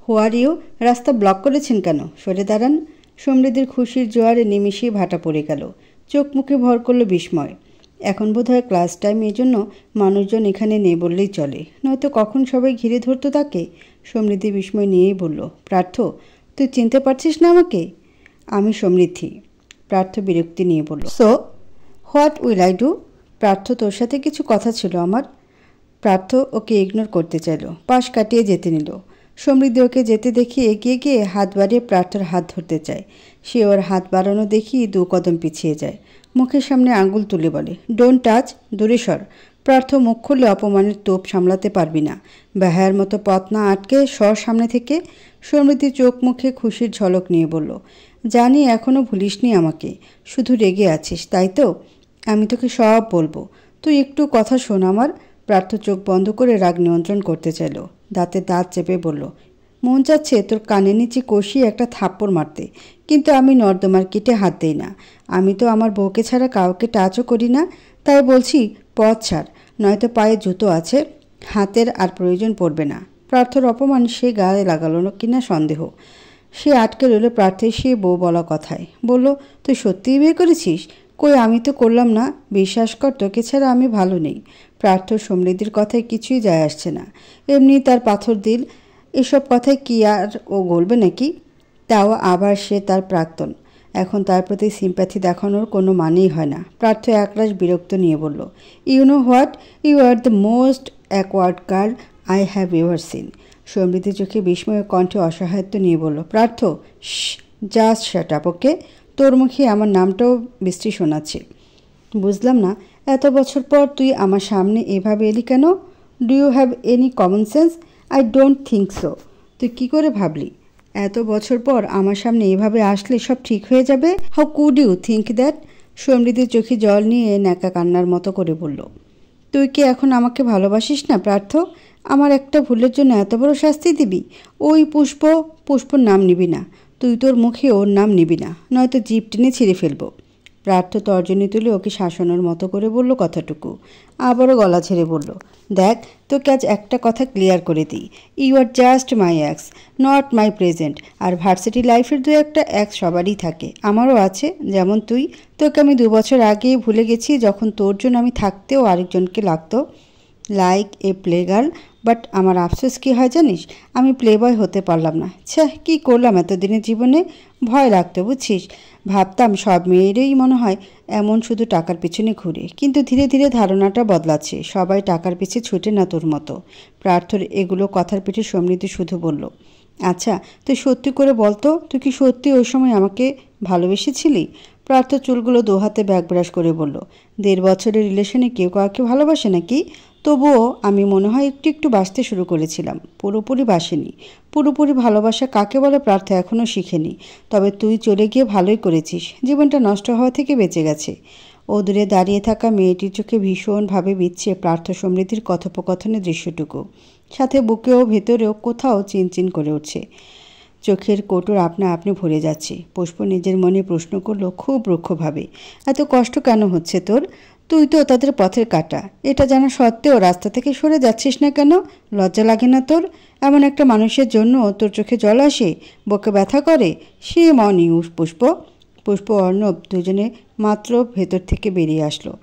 Who are you? রাস্তা block করেছেন কেন? সরে দাঁড়ান। সমৃদ্ধির খুশির জোয়ারে নিমিষেই ভাটা পড়ে গেল। চোখ মুখে ভর করল বিস্ময়। এখন বোধহয় ক্লাস টাইম, এই জন্য মানুষজন এখানে নেই বললেই চলে, নয়তো কখন সবাই ঘিরে ধরতো তাকে। সমৃদ্ধি বিস্ময় নিয়েই বলল, পার্থ, তুই চিনতে পারছিস না আমাকে? আমি সমৃদ্ধি। পার্থ বিরক্তি নিয়ে বলল, so what will I do? Partha, তোর সাথে কিছু কথা ছিল আমার। পার্থ ওকে ইগনোর করতে চাইল, পাশ কাটিয়ে যেতে নিল। সমৃদ্ধি ওকে যেতে দেখি এগিয়ে গিয়ে হাত বাড়িয়ে পার্থর হাত ধরতে চায়। সে ওর হাত বাড়ানো দেখি 2 কদম পিছিয়ে যায়। মুখের সামনে আঙুল তুলে বলে, ডোন্ট টাচ, দূরে সর। পার্থ মুখ খুললে অপমানের তোপ সামলাতে পারবি না। বেহায়ার মতো পথ না আটকে সর সামনে থেকে। সমৃদ্ধি চোখ মুখে খুশির ঝলক নিয়ে বলল, জানি এখনও ভুলিসনি আমাকে, শুধু রেগে আছিস তাই তো? আমি তোকে সব বলবো, তুই একটু কথা শোন আমার। পার্থ চোখ বন্ধ করে রাগ নিয়ন্ত্রণ করতে চাইল। দাঁতে দাঁত চেপে বলল, মন চাচ্ছে তোর কানের নিচে কষিয়ে একটা থাপ্পড় মারতে, কিন্তু আমি নর্দমার কিটে হাত দিই না। আমি তো আমার বউকে ছাড়া কাউকে টাচও করি না। তাই বলছি পথ ছাড়, নয়তো পায়ে জুতো আছে, হাতের আর প্রয়োজন পড়বে না। পার্থর অপমান সে গায়ে লাগালো কিনা সন্দেহ। সে আটকে রইল পার্থের সে বউ বলা কথায়। বলল, তুই সত্যিই বিয়ে করেছিস? কই, আমি তো করলাম না। বিশ্বাস কর, তোকে ছাড়া আমি ভালো নেই। পার্থ সমৃদ্ধির কথায় কিছুই যায় আসছে না। এমনি তার পাথর দিল, এসব কথায় কি আর ও গলবে নাকি? তাও আবার সে তার প্রাক্তন। এখন তার প্রতি সিম্প্যাথি দেখানোর কোনো মানেই হয় না। পার্থ একরাশ বিরক্ত নিয়ে বলল, you know what, you are the most awkward girl I have ever seen. Samriddhi চোখে বিস্ময় কণ্ঠে অসহায়ত্ব নিয়ে বলল, Partha, just shut up, okay? তোর মুখে আমার নামটাও বৃষ্টি শোনাচ্ছে। বুঝলাম না, এত বছর পর তুই আমার সামনে এভাবে এলি কেন? Do you have any common sense? I don't think so. তুই কী করে ভাবলি এত বছর পর আমার সামনে এভাবে আসলে সব ঠিক হয়ে যাবে? How could you think that? সমৃদ্ধির চোখে জল নিয়ে ন্যাকা কান্নার মতো করে বলল, তুই কি এখন আমাকে ভালোবাসিস না পার্থ? আমার একটা ভুলের জন্য এত বড় শাস্তি দিবি? ওই পুষ্পর নাম নিবি না। তুই তোর মুখে ওর নাম নিবি না, নয়তো জিভ টেনে ছিঁড়ে ফেলবো। পার্থ তর্জনী তুলে ওকে শাসনের মতো করে বলল কথাটুকু। আবারও গলা ছেড়ে বলল, দেখ, তোকে আজ একটা কথা ক্লিয়ার করে দিই, you are just my ex, not my present. আর ভার্সিটি লাইফের 2-1টা এক্স সবারই থাকে, আমারও আছে। যেমন তুই, তোকে আমি 2 বছর আগেই ভুলে গেছি, যখন তোর জন্য আমি থাকতেও আরেকজনকে লাগতো, like a play girl. But আমার আফসোস কী হয় জানিস? আমি প্লে বয় হতে পারলাম না। ছ্যা, কী করলাম এতদিনের জীবনে? ভয় লাগতো বুঝছিস। ভাবতাম সব মেয়েরই মনে হয় এমন, শুধু টাকার পিছনে ঘুরে। কিন্তু ধীরে ধীরে ধারণাটা বদলাচ্ছে, সবাই টাকার পিছে ছুটে না তোর মতো। পার্থর এগুলো কথার পিঠে সমৃদ্ধি শুধু বলল, আচ্ছা তুই সত্যি করে বলতো, তুই কি সত্যি ওই সময় আমাকে ভালোবেসেছিলি? পার্থ চুলগুলো 2 হাতে ব্যাক ব্রাশ করে বলল, 1.5 বছরের রিলেশনে কেউ কাউকে ভালোবাসে নাকি? তবুও আমি মনে হয় একটু একটু বাসতে শুরু করেছিলাম, পুরোপুরি বাসেনি। পুরোপুরি ভালোবাসা কাকে বলে পার্থ এখনও শিখেনি। তবে তুই চলে গিয়ে ভালোই করেছিস, জীবনটা নষ্ট হওয়া থেকে বেঁচে গেছে। ও দূরে দাঁড়িয়ে থাকা মেয়েটির চোখে ভীষণভাবে বিচ্ছে পার্থ সমৃদ্ধির কথোপকথনের দৃশ্যটুকু, সাথে বুকেও ভেতরেও কোথাও চিনচিন করে উঠছে। চোখের কোটর আপনা আপনি ভরে যাচ্ছে। পুষ্প নিজের মনে প্রশ্ন করল খুব রুক্ষভাবে, এত কষ্ট কেন হচ্ছে তোর? তুই তো তাদের পথের কাঁটা, এটা জানা সত্ত্বেও রাস্তা থেকে সরে যাচ্ছিস না কেন? লজ্জা লাগে না তোর? এমন একটা মানুষের জন্য তোর চোখে জল আসে, বুকে ব্যথা করে? সে মন ইউস। পুষ্প অর্ণব দুজনে মাত্র ভেতর থেকে বেরিয়ে আসলো।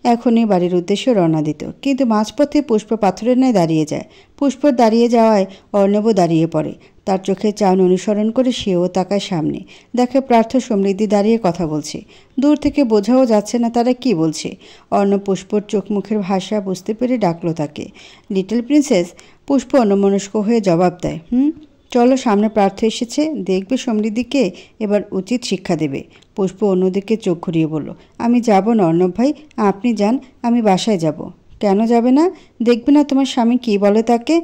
এখনই বাড়ির উদ্দেশ্যে রওনা দিত, কিন্তু মাঝপথে পুষ্প পাথরের ন্যায় দাঁড়িয়ে যায়। পুষ্প দাঁড়িয়ে যাওয়ায় অর্ণবও দাঁড়িয়ে পড়ে। তার চোখের চাউন অনুসরণ করে সেও তাকায় সামনে, দেখে পার্থ সমৃদ্ধি দাঁড়িয়ে কথা বলছে। দূর থেকে বোঝাও যাচ্ছে না তারা কি বলছে। অর্ণব পুষ্পর চোখ মুখের ভাষা বুঝতে পেরে ডাকলো তাকে, লিটল প্রিন্সেস। পুষ্প অন্যমনস্ক হয়ে জবাব দেয়, চলো, সামনে পার্থ এসেছে, দেখবে সমৃদ্ধিকে এবার উচিত শিক্ষা দেবে। পুষ্প অন্যদিকে চোখ ঘুরিয়ে বলল, আমি যাব না অর্ণব ভাই, আপনি যান, আমি বাসায় যাব। কেন যাবে না? দেখবে না তোমার স্বামী কী বলে তাকে?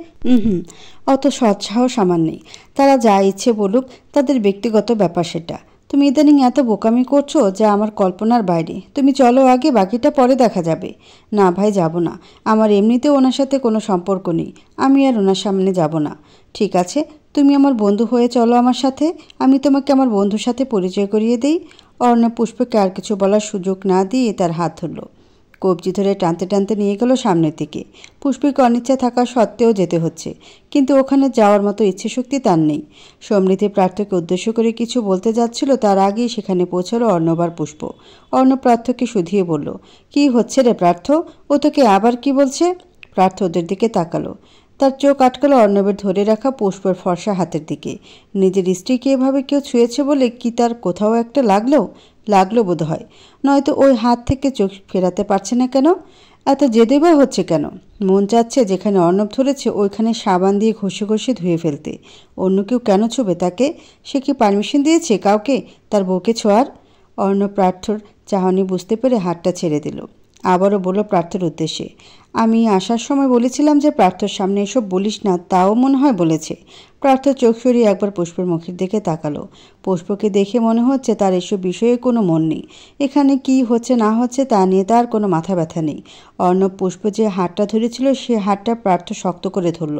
অত সৎসাহস আমার নেই। তারা যা ইচ্ছে বলুক, তাদের ব্যক্তিগত ব্যাপার সেটা। তুমি ইদানিং এত বোকামি করছো যা আমার কল্পনার বাইরে। তুমি চলো আগে, বাকিটা পরে দেখা যাবে। না ভাই, যাব না। আমার এমনিতেও ওনার সাথে কোনো সম্পর্ক নেই, আমি আর ওনার সামনে যাব না। ঠিক আছে, তুমি আমার বন্ধু হয়ে চলো আমার সাথে, আমি তোমাকে আমার বন্ধুর সাথে পরিচয় করিয়ে দিই। অর্ণব পুষ্পকে আর কিছু বলার সুযোগ না দিয়ে তার হাত ধরল। কবজি ধরে টানতে টানতে নিয়ে গেল সামনের দিকে। পুষ্পীকে অনিচ্ছা থাকা সত্ত্বেও যেতে হচ্ছে, কিন্তু ওখানে যাওয়ার মতো ইচ্ছে শক্তি তার নেই। সমৃদ্ধি প্রার্থকে উদ্দেশ্য করে কিছু বলতে যাচ্ছিল, তার আগেই সেখানে পৌঁছালো অর্ণব আর পুষ্প। অর্ণব প্রার্থকে শুধিয়ে বলল, কি হচ্ছে রে প্রার্থ, ও তোকে আবার কি বলছে? প্রার্থ ওদের দিকে তাকালো। তার চোখ আটকালো অর্ণবের ধরে রাখা পুষ্পের ফর্সা হাতের দিকে। নিজের স্ত্রীকে এভাবে কেউ ছুঁয়েছে বলে কি তার কোথাও একটা লাগলো বোধ হয়, নয়তো ওই হাত থেকে চোখ ফেরাতে পারছে না কেন? এত জেদেবা হচ্ছে কেন? মন চাচ্ছে যেখানে অর্ণব ধরেছে ওইখানে সাবান দিয়ে ঘষে ঘষে ধুয়ে ফেলতে। অন্য কেউ কেন ছুবে তাকে? সে কি পারমিশন দিয়েছে কাউকে তার বউকে ছোঁয়ার? অর্ণব প্রার্থর চাহনি বুঝতে পেরে হাতটা ছেড়ে দিল। আবারও বলল প্রার্থর উদ্দেশ্যে, আমি আসার সময় বলেছিলাম যে প্রার্থর সামনে এসব বলিস না, তাও মনে হয় বলেছে। প্রার্থ চোখ সরিয়ে একবার পুষ্পের মুখের দিকে তাকালো। পুষ্পকে দেখে মনে হচ্ছে তার এসব বিষয়ে কোনো মন নেই। এখানে কি হচ্ছে না হচ্ছে তা নিয়ে তার কোনো মাথা ব্যথা নেই। অর্ণব পুষ্প যে হাতটা ধরেছিল সে হাতটা প্রার্থ শক্ত করে ধরল,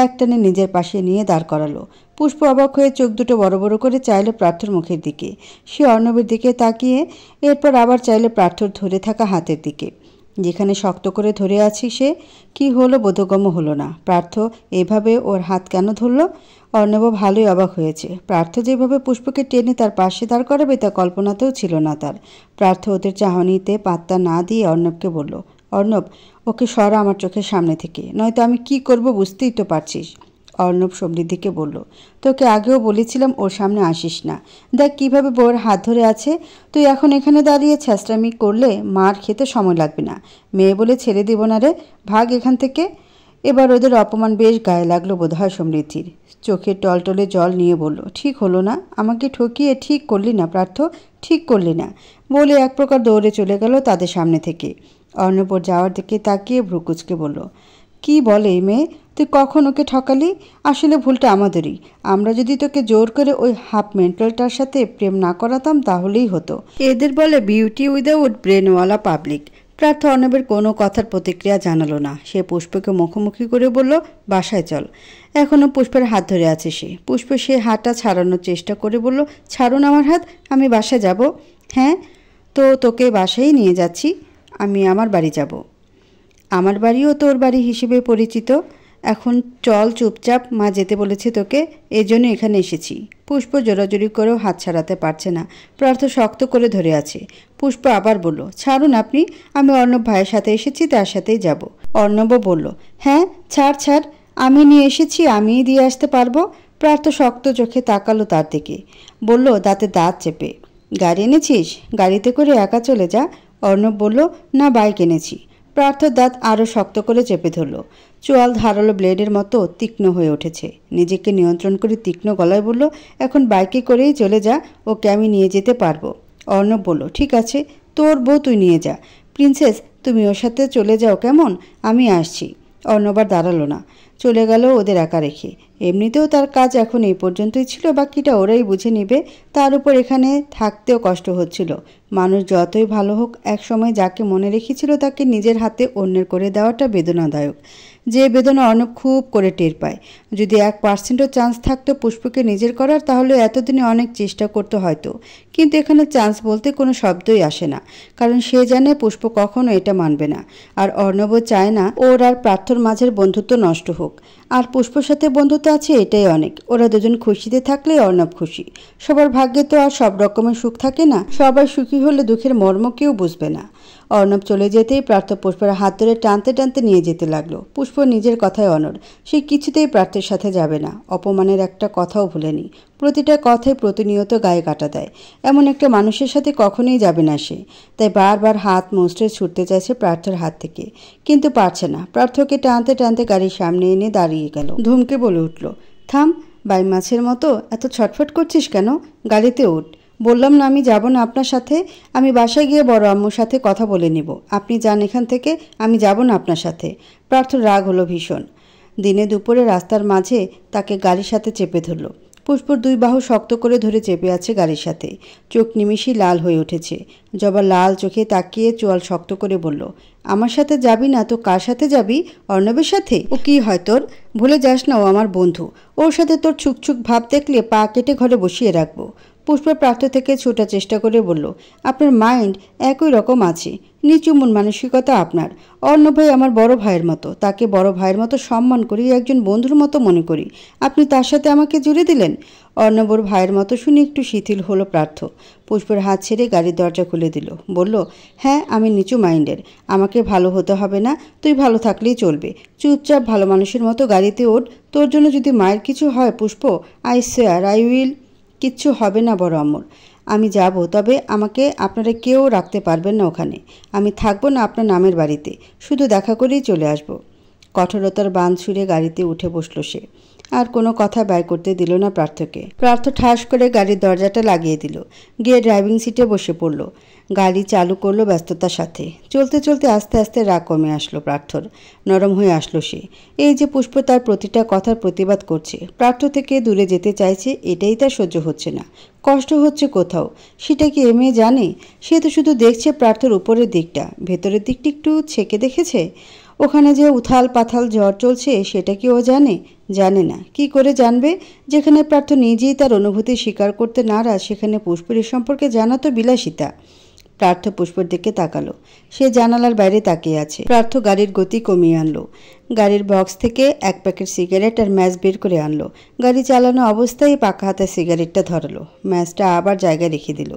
একটানে নিজের পাশে নিয়ে দাঁড় করালো। পুষ্প অবাক হয়ে চোখ দুটো বড় বড় করে চাইল প্রার্থর মুখের দিকে। সে অর্ণবের দিকে তাকিয়ে এরপর আবার চাইলে প্রার্থর ধরে থাকা হাতের দিকে, যেখানে শক্ত করে ধরে আছি সে। কি হলো বোধগম্য হলো না। প্রার্থ এভাবে ওর হাত কেন ধরল? অর্ণব ভালোই অবাক হয়েছে। প্রার্থ যেভাবে পুষ্পকে টেনে তার পাশে দাঁড় করাবে তা কল্পনাতেও ছিল না তার। প্রার্থ ওদের চাহনিতে পাত্তা না দিয়ে অর্ণবকে বলল, অর্ণব, ওকে সরা আমার চোখের সামনে থেকে, নয়তো আমি কি করব বুঝতেই তো পারছিস। অর্ণব সমৃদ্ধিকে বলল, তোকে আগেও বলেছিলাম ওর সামনে আসিস না। দেখ কিভাবে বউয়ের হাত ধরে আছে। তুই এখন এখানে দাঁড়িয়ে ছ্যাঁচড়ামি করলে মার খেতে সময় লাগবে না। মেয়ে বলে ছেড়ে দিব না রে, ভাগ এখান থেকে। এবার ওদের অপমান বেশ গায়ে লাগলো বোধহয় সমৃদ্ধির। চোখের টলটলে জল নিয়ে বলল, ঠিক হলো না, আমাকে ঠকিয়ে ঠিক করলি না প্রার্থ, ঠিক করলি না, বলে এক প্রকার দৌড়ে চলে গেল তাদের সামনে থেকে। অর্ণব ওর যাওয়ার দিকে তাকিয়ে ভ্রুকুচকে বলল, কি বলে এই মেয়ে, তুই কখন ওকে ঠকালি? আসলে ভুলটা আমাদেরই। আমরা যদি তোকে জোর করে ওই হাফ মেন্টালটার সাথে প্রেম না করাতাম তাহলেই হতো। এদের বলে বিউটি উইদাউট ব্রেনওয়ালা পাবলিক। প্রার্থ অর্ণবের কোনো কথার প্রতিক্রিয়া জানালো না। সে পুষ্পকে মুখোমুখি করে বলল, বাসায় চল। এখনও পুষ্পের হাত ধরে আছে সে। পুষ্প সে হাতটা ছাড়ানোর চেষ্টা করে বলল, ছাড়ুন আমার হাত, আমি বাসায় যাব। হ্যাঁ, তো তোকে বাসায় নিয়ে যাচ্ছি, আমি আমার বাড়ি যাব। আমার বাড়িও তোর বাড়ি হিসেবে পরিচিত। এখন চল চুপচাপ, মা যেতে বলেছে তোকে, এজন্য এখানে এসেছি। পুষ্প জোরাজুরি করেও হাত ছাড়াতে পারছে না। প্রার্থ শক্ত করে ধরে আছে। পুষ্প আবার বলল, ছাড়ুন আপনি, আমি অর্ণব ভাইয়ের সাথে এসেছি, তার সাথেই যাব। অর্ণবও বলল, হ্যাঁ ছাড় ছাড়, আমি নিয়ে এসেছি, আমিই দিয়ে আসতে পারবো। প্রার্থ শক্ত চোখে তাকালো তার দিকে, বলল দাঁতে দাঁত চেপে, গাড়ি এনেছিস? গাড়িতে করে একা চলে যা। অর্ণব বলল, না বাইক এনেছি। প্রার্থর দাঁত আরও শক্ত করে চেপে ধরল। চোয়াল ধারালো ব্লেডের মতো তীক্ষ্ণ হয়ে উঠেছে। নিজেকে নিয়ন্ত্রণ করে তীক্ষ্ণ গলায় বলল, এখন বাইকে করেই চলে যা, ওকে আমি নিয়ে যেতে পারবো। অর্ণব বলল, ঠিক আছে, তোর বউ তুই নিয়ে যা। প্রিন্সেস, তুমি ওর সাথে চলে যাও কেমন, আমি আসছি। অর্ণব আর দাঁড়ালো না, চলে গেল ওদের একা রেখে। এমনিতেও তার কাজ এখন এই পর্যন্তই ছিল, বাকিটা ওরাই বুঝে নেবে। তার উপর এখানে থাকতেও কষ্ট হচ্ছিল। মানুষ যতই ভালো হোক, একসময় যাকে মনে রেখেছিল তাকে নিজের হাতে অন্যের করে দেওয়াটা বেদনাদায়ক। যে বেদনা অর্ণব খুব করে টের পায়। যদি 1%ও চান্স থাকতো পুষ্পকে নিজের করার, তাহলে এতদিনে অনেক চেষ্টা করতে হয়তো। কিন্তু এখানে চান্স বলতে কোনো শব্দই আসে না, কারণ সে জানে পুষ্প কখনো এটা মানবে না। আর অর্ণবও চায় না ওর আর প্রার্থর মাঝের বন্ধুত্ব নষ্ট হোক। আর পুষ্পর সাথে বন্ধুত্ব আছে, এটাই অনেক। ওরা দুজন খুশিতে থাকলে অর্ণব খুশি। সবার ভাগ্যে তো আর সব রকমের সুখ থাকে না। সবাই সুখী হলে দুঃখের মর্ম কেউ বুঝবে না। অর্ণব চলে যেতেই প্রার্থ পুষ্পের হাত ধরে টানতে টানতে নিয়ে যেতে লাগলো। পুষ্প নিজের কথায় অনড়। সে কিছুতেই প্রার্থের সাথে যাবে না। অপমানের একটা কথাও ভুলেনি। প্রতিটা কথায় প্রতিনিয়ত গায়ে কাটা দেয়। এমন একটা মানুষের সাথে কখনোই যাবে না সে। তাই বারবার হাত মুচড়ে ছুটতে চাইছে প্রার্থর হাত থেকে, কিন্তু পারছে না। প্রার্থকে টানতে টানতে গাড়ির সামনে এনে দাঁড়িয়ে গেল। ধমকে বলে উঠল, থাম, বাই মাছের মতো এত ছটফট করছিস কেন? গাড়িতে উঠ। বললাম না আমি যাব না আপনার সাথে। আমি বাসায় গিয়ে বড় আম্মুর সাথে কথা বলে নিব। আপনি যান এখান থেকে, আমি যাব না আপনার সাথে। প্রার্থর রাগ হলো ভীষণ। দিনে দুপুরে রাস্তার মাঝে তাকে গাড়ির সাথে চেপে ধরল। পুষ্পর দুই বাহু শক্ত করে ধরে চেপে আছে গাড়ির সাথে। চোখ নিমিষেই লাল হয়ে উঠেছে। জবা লাল চোখে তাকিয়ে চোয়াল শক্ত করে বলল, আমার সাথে যাবি না তো কার সাথে যাবি? অর্ণবের সাথে? ও কি হয় তোর? ভুলে যাস না ও আমার বন্ধু। ওর সাথে তোর ছুকছুক ভাব দেখলে পা কেটে ঘরে বসিয়ে রাখবো। পুষ্প প্রার্থ থেকে ছোটার চেষ্টা করে বলল, আপনার মাইন্ড একই রকম আছে, নিচু মন মানসিকতা আপনার। অর্ণব ভাই আমার বড় ভাইয়ের মতো, তাকে বড় ভাইয়ের মতো সম্মান করি, একজন বন্ধুর মতো মনে করি। আপনি তার সাথে আমাকে জুড়ে দিলেন। অর্ণবর ভাইয়ের মতো শুনে একটু শিথিল হলো প্রার্থ। পুষ্পের হাত ছেড়ে গাড়ির দরজা খুলে দিল। বলল, হ্যাঁ আমি নিচু মাইন্ডের, আমাকে ভালো হতে হবে না, তুই ভালো থাকলেই চলবে। চুপচাপ ভালো মানুষের মতো গাড়িতে ওঠ। তোর জন্য যদি মায়ের কিছু হয় পুষ্প, আই সোয়ার আই উইল। কিচ্ছু হবে না বড় আম্মুর। আমি যাব, তবে আমাকে আপনারা কেউ রাখতে পারবেন না ওখানে। আমি থাকবো না আপনার নামের বাড়িতে, শুধু দেখা করেই চলে আসব। কঠোরতার বাঁধ ছুঁড়ে গাড়িতে উঠে বসল সে। আর কোনো কথা ব্যয় করতে দিল না প্রার্থকে। প্রার্থ ঠাস করে গাড়ির দরজাটা লাগিয়ে দিল, গিয়ে ড্রাইভিং সিটে বসে পড়ল। গাড়ি চালু করলো ব্যস্ততার সাথে। চলতে চলতে আস্তে আস্তে রাগ কমে আসলো প্রার্থর, নরম হয়ে আসলো সে। এই যে পুষ্প তার প্রতিটা কথার প্রতিবাদ করছে, প্রার্থ থেকে দূরে যেতে চাইছে, এটাই তার সহ্য হচ্ছে না। কষ্ট হচ্ছে কোথাও, সেটা কি মেয়ে জানে? সে তো শুধু দেখছে প্রার্থর উপরের দিকটা, ভেতরের দিকটা একটু ছেকে দেখেছে? ওখানে যে উথাল পাথাল ঝড় চলছে সেটা কি ও জানে? জানে না। কি করে জানবে? যেখানে প্রার্থ নিজেই তার অনুভূতি স্বীকার করতে নারাজ, সেখানে পুষ্পের সম্পর্কে জানা তো বিলাসিতা। প্রার্থ পুষ্পের দিকে তাকালো। সে জানালার বাইরে তাকিয়ে আছে। প্রার্থ গাড়ির গতি কমিয়ে আনলো। গাড়ির বক্স থেকে এক প্যাকেট সিগারেট আর ম্যাচ বের করে আনলো। গাড়ি চালানো অবস্থায় পাকা হাতে সিগারেটটা ধরালো, ম্যাচটা আবার জায়গায় রেখে দিল।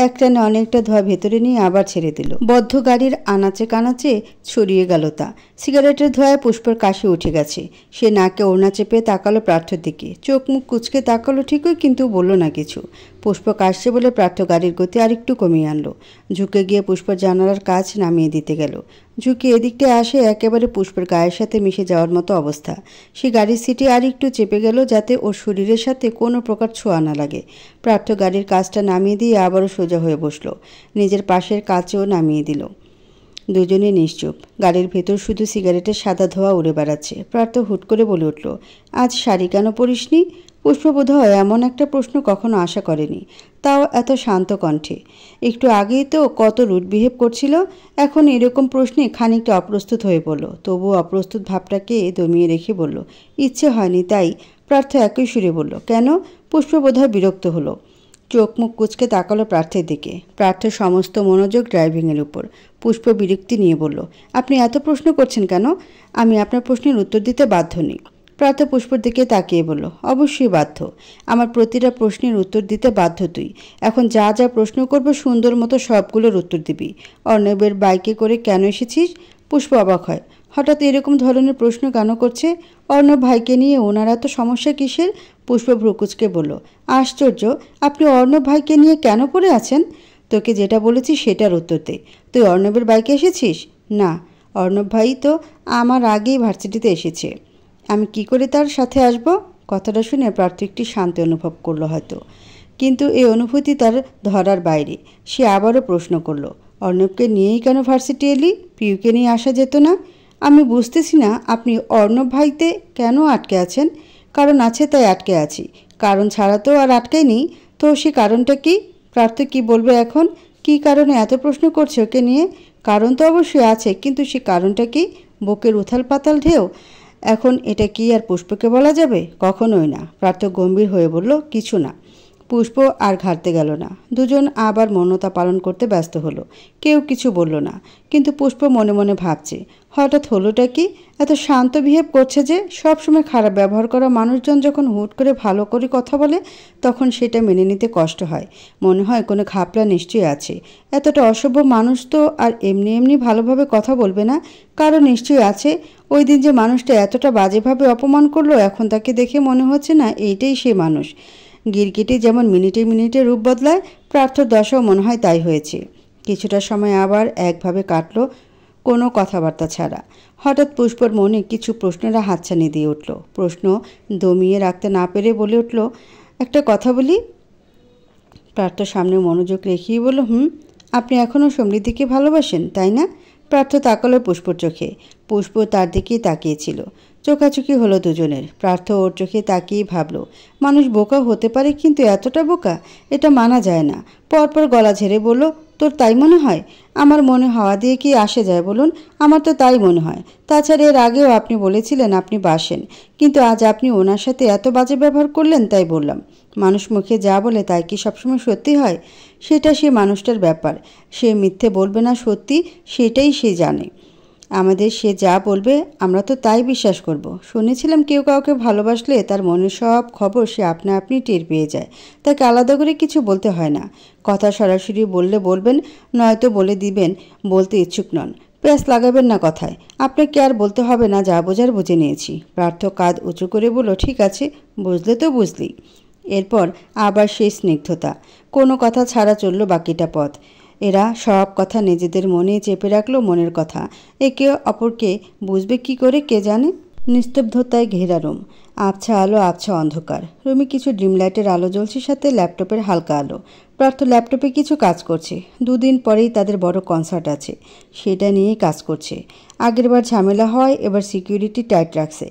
এক টানে অনেকটা ধোয়া ভেতরে নিয়ে আবার ছেড়ে দিল। বদ্ধ গাড়ির আনাচে কানাচে ছড়িয়ে গেল তা। সিগারেটের ধোঁয়ায় পুষ্পর কাশি উঠে গেছে। সে নাকে ওড়না চেপে তাকালো প্রার্থর দিকে। চোখ মুখ কুচকে তাকালো ঠিকই, কিন্তু বলল না কিছু। পুষ্প কাশছে বলে প্রার্থ গাড়ির গতি আরেকটু কমিয়ে আনলো। ঝুঁকে গিয়ে পুষ্পর জানালার কাজ নামিয়ে দিতে গেল। ঝুঁকে এদিকটা আসে একেবারে পুষ্পের গায়ের সাথে মিশে যাওয়ার মতো অবস্থা। সে গাড়ির সিটে আর একটু চেপে গেল যাতে ওর শরীরের সাথে কোনো প্রকার ছোঁয়া না লাগে। প্রার্থ গাড়ির কাজটা নামিয়ে দিয়ে আবারও সোজা হয়ে বসল। নিজের পাশের কাচও নামিয়ে দিল। দুজনে নিশ্চুপ। গাড়ির ভেতর শুধু সিগারেটের সাদা ধোঁয়া উড়ে বেড়াচ্ছে। প্রার্থ হুট করে বলে উঠল, আজ শাড়ি কেন পরিসনি? পুষ্প বোধহয় এমন একটা প্রশ্ন কখনো আশা করেনি, তাও এত শান্ত কণ্ঠে। একটু আগেই তো কত রুড বিহেভ করছিল, এখন এরকম প্রশ্নে খানিকটা অপ্রস্তুত হয়ে পড়ল। তবুও অপ্রস্তুত ভাবটাকে দমিয়ে রেখে বলল, ইচ্ছে হয়নি তাই। প্রার্থ একই সুরে বলল, কেন? পুষ্প বোধহয় বিরক্ত হলো। চোখ মুখ কুচকে তাকালো প্রার্থের দিকে। প্রার্থের সমস্ত মনোযোগ ড্রাইভিংয়ের উপর। পুষ্প বিরক্তি নিয়ে বলল, আপনি এত প্রশ্ন করছেন কেন? আমি আপনার প্রশ্নের উত্তর দিতে বাধ্য নই। প্রার্থ পুষ্পর দিকে তাকিয়ে বলল, অবশ্যই বাধ্য। আমার প্রতিটা প্রশ্নের উত্তর দিতে বাধ্য তুই। এখন যা যা প্রশ্ন করবো সুন্দর মতো সবগুলোর উত্তর দিবি। অর্ণবের বাইকে করে কেন এসেছিস? পুষ্প অবাক হয়। হঠাৎ এরকম ধরনের প্রশ্ন কেন করছে? অর্ণব ভাইকে নিয়ে ওনার এত সমস্যা কিসের? পুষ্প ভ্রুকুচকে বলল, আশ্চর্য, আপনি অর্ণব ভাইকে নিয়ে কেন পড়ে আছেন? তোকে যেটা বলেছি সেটার উত্তর দে। তুই অর্ণবের বাইকে এসেছিস? না, অর্ণব ভাই তো আমার আগেই ভার্সিটিতে এসেছে। আমি কি করে তার সাথে আসব? কথাটা শুনে প্রার্থ একটি শান্তি অনুভব করলো হয়তো, কিন্তু এই অনুভূতি তার ধরার বাইরে। সে আবারও প্রশ্ন করলো, অর্ণবকে নিয়েই কেন ভার্সিটি এলি? পিউকে নিয়ে আসা যেত না? আমি বুঝতেছি না আপনি অর্ণব ভাইতে কেন আটকে আছেন। কারণ আছে তাই আটকে আছি, কারণ ছাড়া তো আর আটকায়নি। তো সে কারণটা কি? প্রার্থ কি বলবে এখন? কি কারণে এত প্রশ্ন করছে ওকে নিয়ে? কারণ তো অবশ্যই আছে, কিন্তু সে কারণটা কি? বুকের উথাল পাতাল ঢেউ। এখন এটা কি আর পুষ্পকে বলা যাবে? কখনোই না। প্রার্থ গম্ভীর হয়ে বলল, কিছু না। পুষ্প আর ঘাটতে গেল না। দুজন আবার মৌনতা পালন করতে ব্যস্ত হলো। কেউ কিছু বলল না, কিন্তু পুষ্প মনে মনে ভাবছে, হঠাৎ হলোটা কি? এত শান্ত বিহেভ করছে যে। সবসময় খারাপ ব্যবহার করা মানুষজন যখন হুট করে ভালো করে কথা বলে, তখন সেটা মেনে নিতে কষ্ট হয়। মনে হয় কোনো ঘাপলা নিশ্চয়ই আছে। এতটা অসভ্য মানুষ তো আর এমনি এমনি ভালোভাবে কথা বলবে না, কারণ নিশ্চয়ই আছে। ওই দিন যে মানুষটা এতটা বাজেভাবে অপমান করলো, এখন তাকে দেখে মনে হচ্ছে না এইটাই সে মানুষ। গিরগিটি যেমন মিনিটে মিনিটে রূপ বদলায়, প্রার্থর দশাও মনে হয় তাই হয়েছে। কিছুটা সময় আবার একভাবে কাটল কোনো কথাবার্তা ছাড়া। হঠাৎ পুষ্পর মনে কিছু প্রশ্নেরা হাতছানি দিয়ে উঠল। প্রশ্ন দমিয়ে রাখতে না পেরে বলে উঠল, একটা কথা বলি। প্রার্থ সামনে মনোযোগ রেখেই বলল, আপনি এখনও সমৃদ্ধিকে ভালোবাসেন তাই না? প্রার্থ তাকালো পুষ্পর চোখে। পুষ্প তার দিকেই তাকিয়েছিল। চোখাচোখি হলো দুজনের। প্রার্থ ওর চোখে তাকিয়ে ভাবল, মানুষ বোকা হতে পারে, কিন্তু এতটা বোকা এটা মানা যায় না। পরপর গলা ঝেড়ে বলল, তোর তাই মনে হয়? আমার মনে হওয়া দিয়ে কি আসে যায় বলুন? আমার তো তাই মনে হয়। তাছাড়া এর আগেও আপনি বলেছিলেন আপনি বাসেন, কিন্তু আজ আপনি ওনার সাথে এত বাজে ব্যবহার করলেন তাই বললাম। মানুষ মুখে যা বলে তাই কি সবসময় সত্যি হয়? সেটা সে মানুষটার ব্যাপার। সে মিথ্যে বলবে না সত্যি, সেটাই সে জানে। আমাদের সে যা বলবে আমরা তো তাই বিশ্বাস করব। শুনেছিলাম কেউ কাউকে ভালোবাসলে তার মনের সব খবর সে আপনা আপনি টের পেয়ে যায়, তাকে আলাদা করে কিছু বলতে হয় না। কথা সরাসরি বললে বলবেন, নয়তো বলে দিবেন বলতে ইচ্ছুক নন। প্যাঁচ লাগাবেন না কথায়। আপনাকে আর বলতে হবে না, যা বোঝার বুঝে নিয়েছি। পার্থ কাঁধ উঁচু করে বলল, ঠিক আছে, বুঝলে তো বুঝলি। এরপর আবার সেই স্নিগ্ধতা, কোনো কথা ছাড়া চলল বাকিটা পথ। এরা সব কথা নিজেদের মনে চেপে রাখলো, মনের কথা। একে অপরকে বুঝবে কি করে কে জানে। নিস্তব্ধতায় ঘেরা রুম, আবছা আলো, আবছা অন্ধকার। রুমে কিছু ড্রিম লাইটের আলো জ্বলছে, সাথে ল্যাপটপের হালকা আলো। পার্থ ল্যাপটপে কিছু কাজ করছে। দুদিন পরেই তাদের বড় কনসার্ট আছে, সেটা নিয়েই কাজ করছে। আগেরবার ঝামেলা হয়, এবার সিকিউরিটি টাইট রাখছে।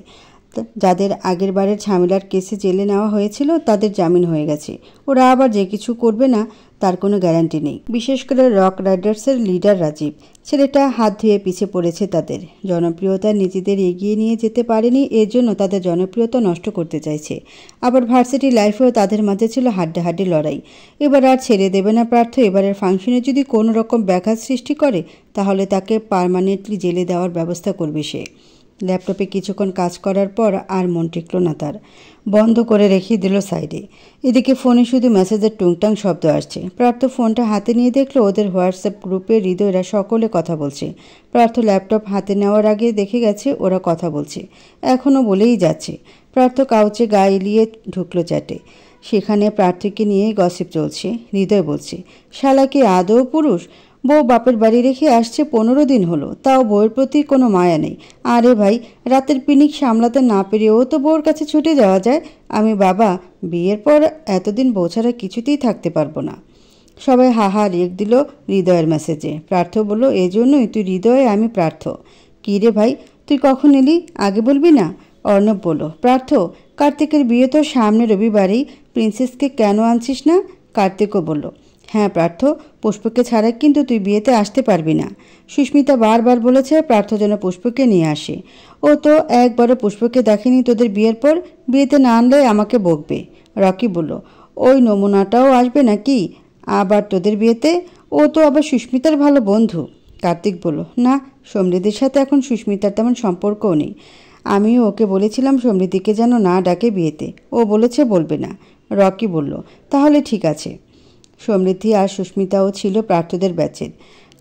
যাদের আগের বারের ঝামেলার কেসে জেলে নেওয়া হয়েছিল তাদের জামিন হয়ে গেছে। ওরা আবার যে কিছু করবে না তার কোনো গ্যারান্টি নেই। বিশেষ করে রক রাইডার্সের লিডার রাজীব, ছেলেটা হাত ধুয়ে পিছে পড়েছে তাদের জনপ্রিয়তা, নিজেদের এগিয়ে নিয়ে যেতে পারেনি, এর জন্য তাদের জনপ্রিয়তা নষ্ট করতে চাইছে। আবার ভার্সিটি লাইফেও তাদের মাঝে ছিল হাড্ডাহাড্ডি লড়াই। এবার আর ছেড়ে দেবে না পার্থ। এবারের ফাংশনে যদি কোনো রকম ব্যাঘাত সৃষ্টি করে তাহলে তাকে পার্মানেন্টলি জেলে দেওয়ার ব্যবস্থা করবে সে। ল্যাপটপে কিছুক্ষণ কাজ করার পর আর মন টিকল না তার, বন্ধ করে রেখে দিল সাইডে। এদিকে ফোনে শুধু মেসেজের টুংটাং শব্দ আসছে। পার্থ ফোনটা হাতে নিয়ে দেখলো ওদের হোয়াটসঅ্যাপ গ্রুপে হৃদয়রা সকলে কথা বলছে। পার্থ ল্যাপটপ হাতে নেওয়ার আগে দেখে গেছে ওরা কথা বলছে, এখনও বলেই যাচ্ছে। পার্থ কাউচে গা এলিয়ে ঢুকলো চ্যাটে। সেখানে প্রার্থীকে নিয়েই গসিপ চলছে। হৃদয় বলছে, শালা কি আদৌ পুরুষ? বউ বাপের বাড়ি রেখে আসছে 15 দিন হলো, তাও বউয়ের প্রতি কোনো মায়া নেই। আরে ভাই, রাতের পিনিক সামলাতে না পেরেও তো বউর কাছে ছুটে যাওয়া যায়। আমি বাবা, বিয়ের পর এতদিন বউ ছাড়া কিছুতেই থাকতে পারবো না। সবাই হাহা রেখ দিল হৃদয়ের মেসেজে। পার্থ বলল, এজন্যই তুই হৃদয়ে, আমি পার্থ। কী রে ভাই, তুই কখন এলি, আগে বলবি না? অর্ণব বলল, পার্থ, কার্তিকের বিয়ে তো সামনে রবিবারেই, প্রিন্সেসকে কেন আনছিস না? কার্তিকও বলল, হ্যাঁ পার্থ, পুষ্পকে ছাড়া কিন্তু তুই বিয়েতে আসতে পারবি না। সুস্মিতা বারবার বলেছে পার্থ যেন পুষ্পকে নিয়ে আসে। ও তো একবারও পুষ্পকে দেখেনি তোদের বিয়ের পর, বিয়েতে না আনলে আমাকে বকবে। রকি বলল, ওই নমুনাটাও আসবে নাকি আবার তোদের বিয়েতে? ও তো আবার সুস্মিতার ভালো বন্ধু। কার্তিক বলল, না, সমৃদ্ধির সাথে এখন সুস্মিতার তেমন সম্পর্কও নেই। আমিও ওকে বলেছিলাম সমৃদ্ধিকে যেন না ডাকে বিয়েতে, ও বলেছে বলবে না। রকি বলল, তাহলে ঠিক আছে। সমৃদ্ধি আর সুস্মিতাও ছিল পার্থদের ব্যাচের।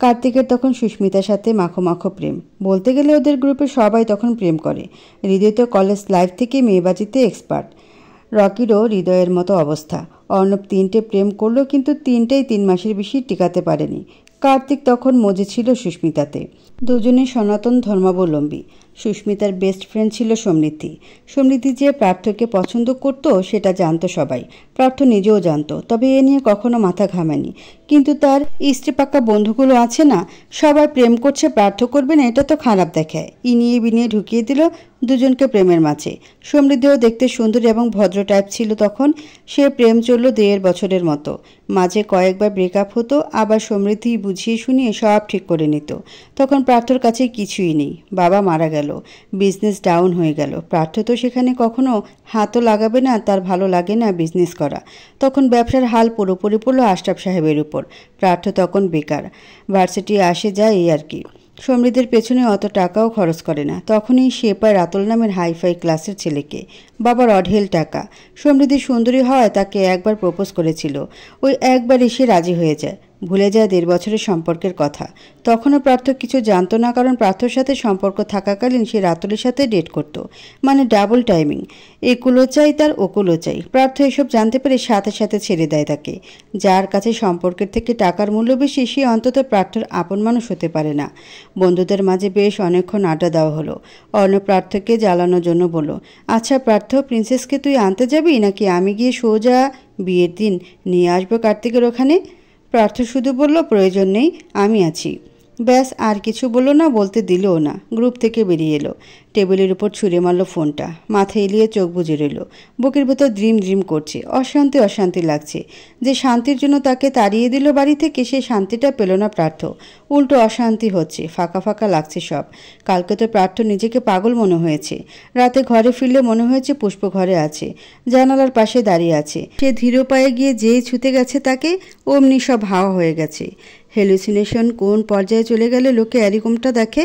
কার্তিকের তখন সুস্মিতার সাথে মাখো মাখো প্রেম। বলতে গেলে ওদের গ্রুপে সবাই তখন প্রেম করে। হৃদয় তো কলেজ লাইফ থেকে মেয়েবাজিতে এক্সপার্ট। রকিরও হৃদয়ের মতো অবস্থা। অর্ণব 3টে প্রেম করলো, কিন্তু 3টেই 3 মাসের বেশি টিকাতে পারেনি। কার্তিক তখন মজে ছিল সুস্মিতাতে। দুজনে সনাতন ধর্মাবলম্বী। সুস্মিতার বেস্ট ফ্রেন্ড ছিল সমৃদ্ধি। সমৃদ্ধি যে পার্থকে পছন্দ করত সেটা জানতো সবাই, পার্থ নিজেও জানতো, তবে এ নিয়ে কখনো মাথা ঘামায়নি। কিন্তু তার ইস্ত্রি পাক্কা বন্ধুগুলো আছে না, সবাই প্রেম করছে, পার্থ করবে না, এটা তো খারাপ দেখায়। ইনিয়ে বিনিয়ে ঢুকিয়ে দিল দুজনকে প্রেমের মাঝে। সমৃদ্ধিও দেখতে সুন্দর এবং ভদ্র টাইপ ছিল তখন। সে প্রেম চলল 1.5 বছরের মতো। মাঝে কয়েকবার ব্রেকআপ হতো, আবার সমৃদ্ধি বুঝিয়ে শুনিয়ে সব ঠিক করে নিত। তখন পার্থর কাছে কিছুই নেই, বাবা মারা গেল, বিজনেস ডাউন হয়ে গেল। পার্থ তো সেখানে কখনো হাতও লাগাবে না, তার ভালো লাগে না বিজনেস করা। তখন ব্যবসার হাল পুরোপুরি পড়লো আশরাফ সাহেবের উপর। পার্থ তখন বেকার, ভার্সিটি আসে যায় এই আর কি। সমৃদ্ধির পেছনে অত টাকাও খরচ করে না। তখনই সে পায় রাতুল নামের হাইফাই ক্লাসের ছেলেকে। বাবার অঢেল টাকা। সমৃদ্ধি সুন্দরী হওয়ায় তাকে একবার প্রপোজ করেছিল। ওই একবারই সে রাজি হয়ে যায়, ভুলে যায় 1.5 বছরের সম্পর্কের কথা। তখনও পার্থ কিছু জানতো না, কারণ পার্থর সাথে সম্পর্ক থাকাকালীন সে রাতুলের সাথে ডেট করত, মানে ডাবল টাইমিং। একুলো চাই তার, ওকুলো চাই। পার্থ এসব জানতে পেরে সাথে সাথে ছেড়ে দেয় তাকে। যার কাছে সম্পর্কের থেকে টাকার মূল্য বেশি, সে অন্তত পার্থর আপন মানুষ হতে পারে না। বন্ধুদের মাঝে বেশ অনেকক্ষণ আড্ডা দেওয়া হলো। অর্ণব পার্থকে জ্বালানোর জন্য বলল, আচ্ছা পার্থ, প্রিন্সেসকে তুই আনতে যাবি নাকি আমি গিয়ে সোজা বিয়ের দিন নিয়ে আসবো কার্তিকের ওখানে? পার্থ শুধু বলল, প্রয়োজন নেই, আমি আছি। ব্যাস আর কিছু বললো না, বলতে দিলও না। গ্রুপ থেকে বেরিয়ে এলো। টেবিলের উপর ছুঁড়ে মারল ফোনটা। মাথায় এলিয়ে চোখ বুজে রইল। বুকের ভেতর ড্রিম ড্রিম করছে। অশান্তি অশান্তি লাগছে। যে শান্তির জন্য তাকে তাড়িয়ে দিল বাড়ি থেকে, সে শান্তিটা পেল না প্রার্থ। উল্টো অশান্তি হচ্ছে, ফাঁকা ফাঁকা লাগছে সব। কালকে তো প্রার্থ নিজেকে পাগল মনে হয়েছে। রাতে ঘরে ফিরলে মনে হয়েছে পুষ্প ঘরে আছে, জানালার পাশে দাঁড়িয়ে আছে। সে ধীর পায়ে গিয়ে যেই ছুতে গেছে তাকে, অমনি সব হাওয়া হয়ে গেছে। হ্যালুসিনেশন কোন পর্যায়ে চলে গেলে লোকে এরকমটা দেখে।